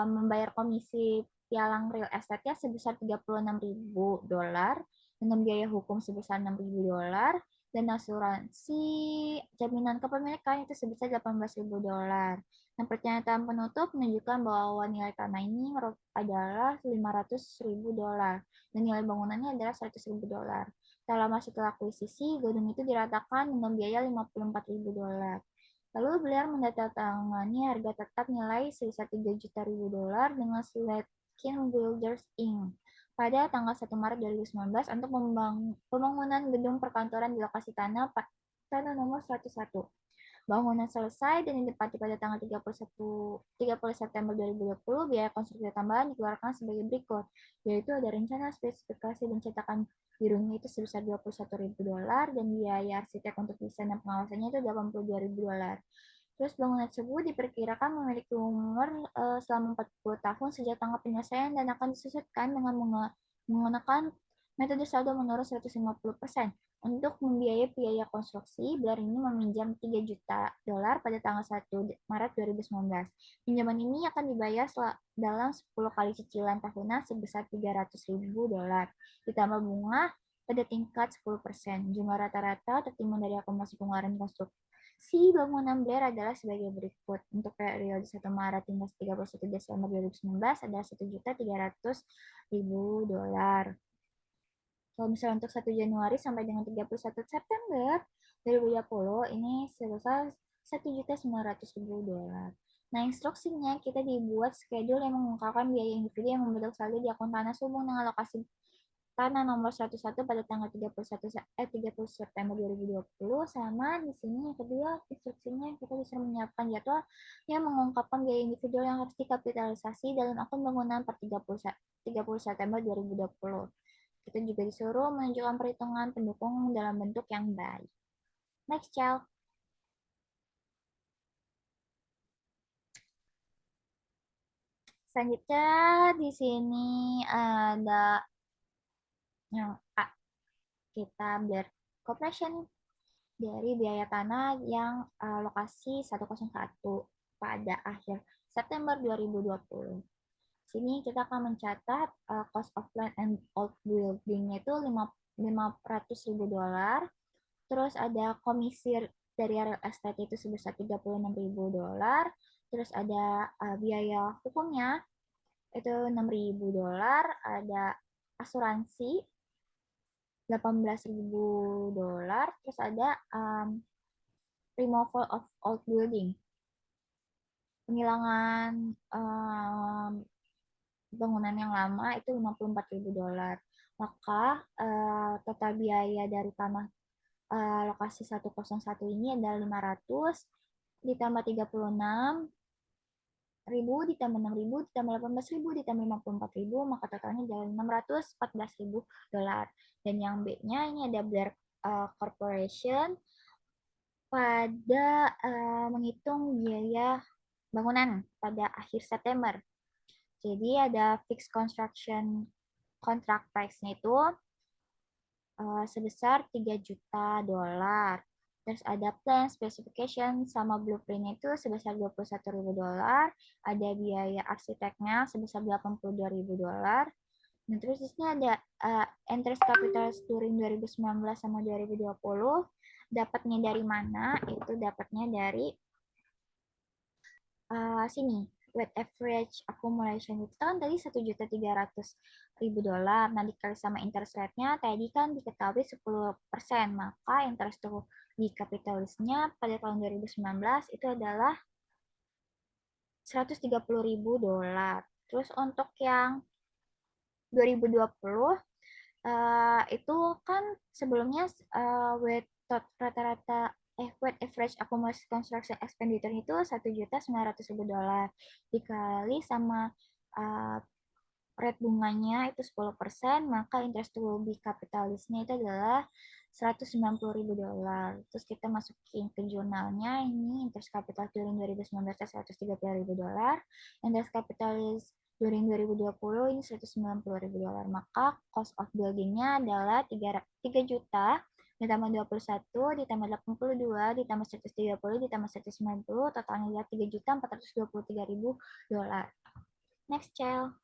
[SPEAKER 2] membayar komisi pialang real estate-nya sebesar $36.000 dengan biaya hukum sebesar $6.000 dan asuransi jaminan kepemilikan itu sebesar $18.000. Dan pernyataan penutup menunjukkan bahwa nilai tanah ini adalah $500.000 dan nilai bangunannya adalah $100.000. Tak lama setelah akuisisi, gedung itu diratakan dengan biaya $54.000. Lalu beliau menandatangani harga tetap nilai sebesar $3 juta dengan Slatkin Builders Inc. pada tanggal 1 Maret 2019 untuk pembangunan gedung perkantoran di lokasi tanah nomor 101. Bangunan selesai dan ditempati pada tanggal 30 September 2020, biaya konstruksi tambahan dikeluarkan sebagai berikut, yaitu ada rencana, spesifikasi, dan cetakan birunya itu sebesar $21.000 dan biaya arsitek untuk desain dan pengawasannya itu $82.000. Terus bangunan tersebut diperkirakan memiliki umur selama 40 tahun sejak tanggal penyelesaian dan akan disusutkan dengan menggunakan metode saldo menurun 150%. Untuk membiayai biaya konstruksi, Blair ini meminjam $3 juta pada tanggal 1 Maret 2019. Pinjaman ini akan dibayar dalam 10 kali cicilan tahunan sebesar $300.000, ditambah bunga pada tingkat 10%. Jumlah rata-rata tertimbun dari akumulasi pengeluaran konstruksi bangunan Blair adalah sebagai berikut. Untuk periode 1 Maret hingga 31 Desember 2019 adalah $1.300.000. Kalau misalnya untuk 1 Januari sampai dengan 31 September 2020 ini sebesar $1.900.000. Nah, instruksinya kita dibuat schedule yang mengungkapkan biaya individu yang membentuk saldo di akun tanah sehubung dengan lokasi tanah nomor 11 pada tanggal 30 September 2020. Sama di sini yang kedua instruksinya kita bisa menyiapkan jadwal yang mengungkapkan biaya individu yang harus dikapitalisasi dalam akun bangunan per 30 September 2020. Kita juga disuruh menunjukkan perhitungan pendukung dalam bentuk yang baik. Next, child. Selanjutnya di sini ada yang A. Kita Blair Corporation dari biaya tanah yang lokasi 101 pada akhir September 2020. Sini kita akan mencatat cost of land and old building-nya itu $500.000. Terus ada komisi dari real estate itu sebesar $36.000. Terus ada biaya hukumnya itu $6.000. Ada asuransi $18.000. Terus ada removal of old building, penghilangan bangunan yang lama itu $54.000. Maka total biaya dari tanah lokasi 101 ini adalah 500 ditambah 36.000 ditambah 6.000 ditambah 18.000 ditambah 54.000, maka totalnya adalah $514.000. Dan yang B-nya ini ada Blair Corporation pada menghitung biaya bangunan pada akhir September. Jadi ada fixed construction contract price-nya itu sebesar $3 juta. Terus ada plan specification sama blueprint itu sebesar $21.000. Ada biaya arsiteknya sebesar $82.000. Nah, terus di sini ada interest capital during 2019 sama 2020. Dapatnya dari mana? Itu dapatnya dari sini. Weighted average accumulation itu kan tadi $1.300.000. Nah, dikali sama interest rate-nya tadi kan diketahui 10%. Maka interest to be capitalisnya pada tahun 2019 itu adalah $130.000. Terus untuk yang 2020 itu kan sebelumnya rata-rata weighted average accumulated construction expenditure itu $1.900.000 dikali sama rate bunganya itu 10%, maka interest to be capitalisnya itu adalah $190.000. Terus kita masukin ke jurnalnya, ini interest capital during 2019 $130.000, interest capitalis during 2020 ini $190.000. Maka cost of building-nya adalah 3 juta ditambah 21 ditambah 82 ditambah 130 ditambah 190, totalnya adalah $3.423.000. Next, Cel.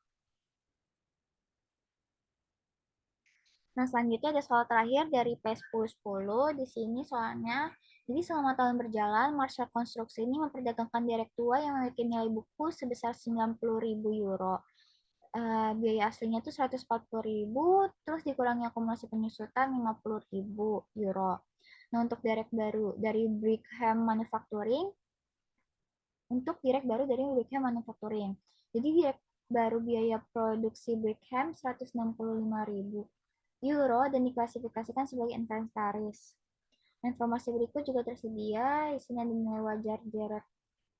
[SPEAKER 2] Nah, selanjutnya ada soal terakhir dari P1010. Di sini soalnya, jadi selama tahun berjalan, Marshall Konstruksi ini memperdagangkan direk tua yang memiliki nilai buku sebesar 90.000 euro. Biaya aslinya itu 140.000, terus dikurangi akumulasi penyusutan 50.000 euro. Nah, untuk direk baru dari Brigham Manufacturing, Jadi direk baru biaya produksi Brigham 165.000 euro dan diklasifikasikan sebagai inventaris. Informasi berikut juga tersedia, isinya nilai wajar direct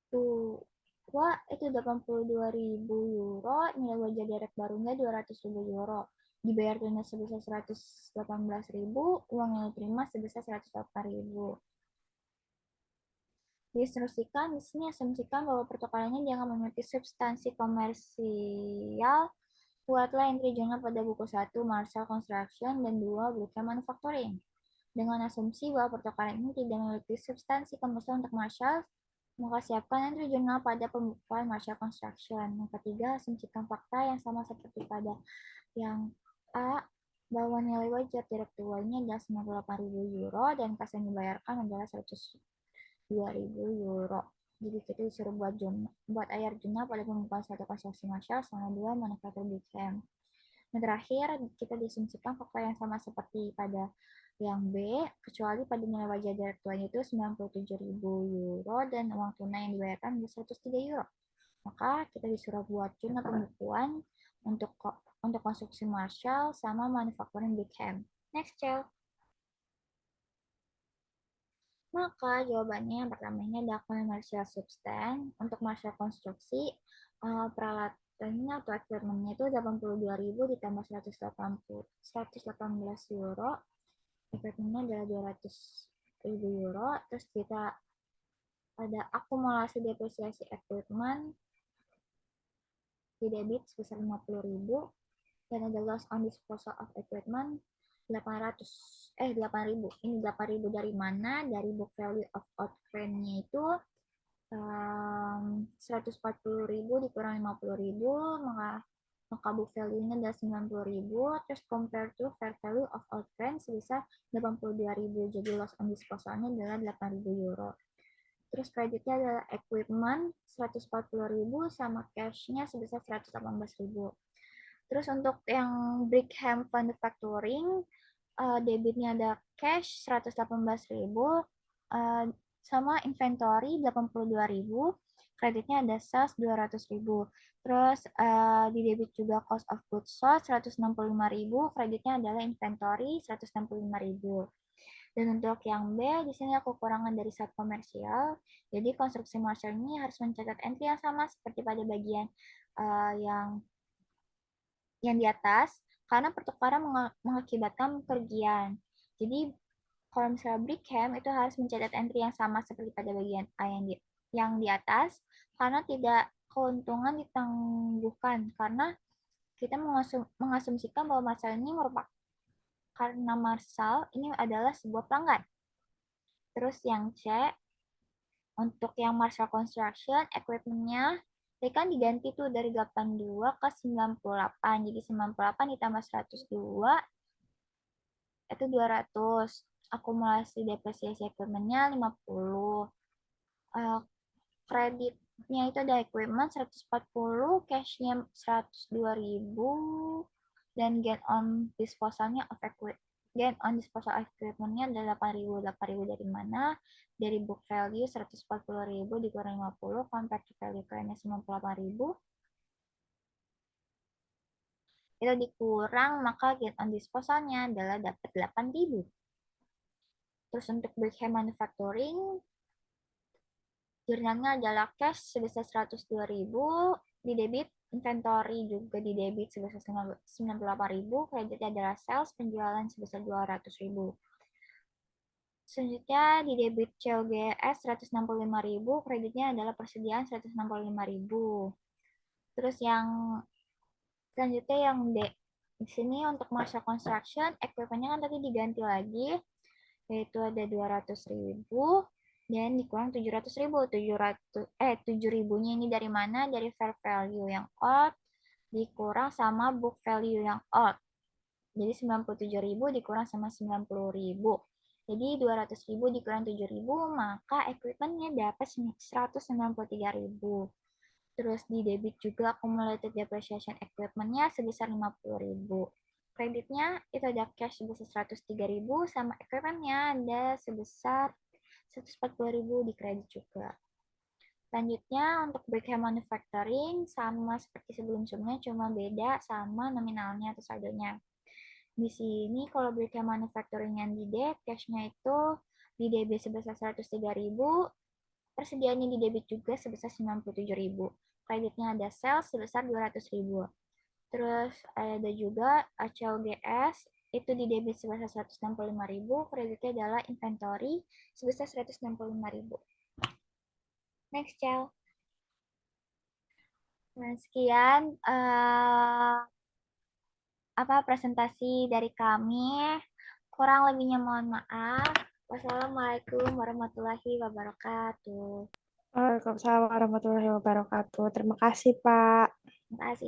[SPEAKER 2] tua itu 82.000 euro, nilai wajar direct barunya 200.000 euro. Dibayar tunai sebesar 118.000, uang yang diterima sebesar 108.000. Diinstruksikan, di sini asumsikan bahwa pertukarannya jangan memiliki substansi komersial. Buatlah entry jurnal pada buku 1 Marshall Construction dan 2 Brigham Manufacturing. Dengan asumsi bahwa pertukaran ini tidak memiliki substansi komersial untuk Marshall, maka siapkan entry jurnal pada pembukuan Marshall Construction. Yang ketiga, asumsikan fakta yang sama seperti pada yang A, bahwa nilai wajar direct tuanya adalah 98.000 euro dan kas yang dibayarkan adalah 102.000 euro. Jadi kita disuruh buat ayar jurnal pada pembukuan satu konstruksi Marshall sama 2 manufaktur Brigham. Yang terakhir, kita diasumsikan fakta yang sama seperti pada yang B, kecuali pada nilai wajah direct tuanya itu 97.000 euro dan uang tunai yang dibayarkan 103 euro. Maka kita disuruh buat jurnal pembukuan untuk konstruksi Marshall sama manufacturing Brigham. Next, Cel. Maka jawabannya yang pertama ini ada commercial substance. Untuk Marshall konstruksi, peralatannya atau equipment-nya itu 82.000 ditambah 118 euro. Equipment-nya adalah 200.000 euro. Terus kita ada akumulasi depresiasi equipment di debit sebesar 50.000 dan ada loss on disposal of equipment 8.000. Ini 8.000 dari mana? Dari book value of outframe-nya itu 140.000 dikurang 50.000, maka book value-nya adalah 90.000, terus compare to fair value of outframe sebesar 82.000, jadi loss on disposal-nya adalah 8.000 euro. Terus kreditnya adalah equipment 140.000 sama cash-nya sebesar 118.000. Terus untuk yang Brigham Manufacturing, debitnya ada cash 118.000, sama inventory 82.000, kreditnya ada sales 200.000. Terus di debit juga cost of goods sold 165.000, kreditnya adalah inventory 165.000. Dan untuk yang B, di sini aku kekurangan dari side komersial. Jadi konstruksi Marshall ini harus mencatat entry yang sama seperti pada bagian yang di atas, karena pertukaran mengakibatkan kerugian. Jadi kalau misalnya Brigham itu harus mencatat entry yang sama seperti pada bagian A yang di atas, karena tidak keuntungan ditangguhkan, karena kita mengasumsikan bahwa Marshall ini merupakan karena Marshall ini adalah sebuah pelanggan. Terus yang C, untuk yang Marshall Construction, equipment-nya tadi kan diganti tuh dari 82 ke 98. Jadi 98 ditambah 102 itu 200. Akumulasi depresiasi equipment-nya 50. Kreditnya itu ada equipment 140, cash-nya 102.000, dan gain on disposal-nya of equipment. Gain on disposal of equipment-nya adalah 8.000. 8.000 dari mana? Dari book value 140.000 dikurang 50, compared to value current-nya 98.000. Itu dikurang, maka gain on disposal-nya adalah dapat 8.000. Terus untuk Brigham Manufacturing, jurnalnya adalah cash sebesar 102.000, di debit inventory juga di debit sebesar 98.000, kreditnya adalah sales penjualan sebesar 200.000. Selanjutnya di debit COGS 165.000, kreditnya adalah persediaan 165.000. Terus yang selanjutnya yang D. Di sini untuk Marshall Construction, equipment-nya kan tadi diganti lagi, yaitu ada 200.000. dan dikurang 700.000. 7.000-nya ini dari mana? Dari fair value yang old dikurang sama book value yang old. Jadi 97.000 dikurang sama 90.000. Jadi 200.000 dikurang 7.000, maka equipmentnya dapat 193.000. Terus di debit juga accumulated depreciation equipmentnya sebesar 50.000. Kreditnya itu ada cash sebesar 103.000 sama equipmentnya ada sebesar 140.000 di kredit juga. Selanjutnya untuk breakdown manufacturing sama seperti sebelum-sebelumnya, cuma beda sama nominalnya atau saldonya. Di sini kalau breakdown manufacturing yang di debit, cashnya itu di debit sebesar 103.000, persediaannya di debit juga sebesar 97.000. Kreditnya ada sales sebesar 200.000. Terus ada juga ACLGS, itu di debit sebesar 165.000, kreditnya adalah inventory sebesar 165.000. Next, Cel. Nah, sekian presentasi dari kami. Kurang lebihnya mohon maaf. Wassalamualaikum warahmatullahi wabarakatuh.
[SPEAKER 1] Waalaikumsalam warahmatullahi wabarakatuh. Terima kasih, Pak.
[SPEAKER 2] Terima kasih.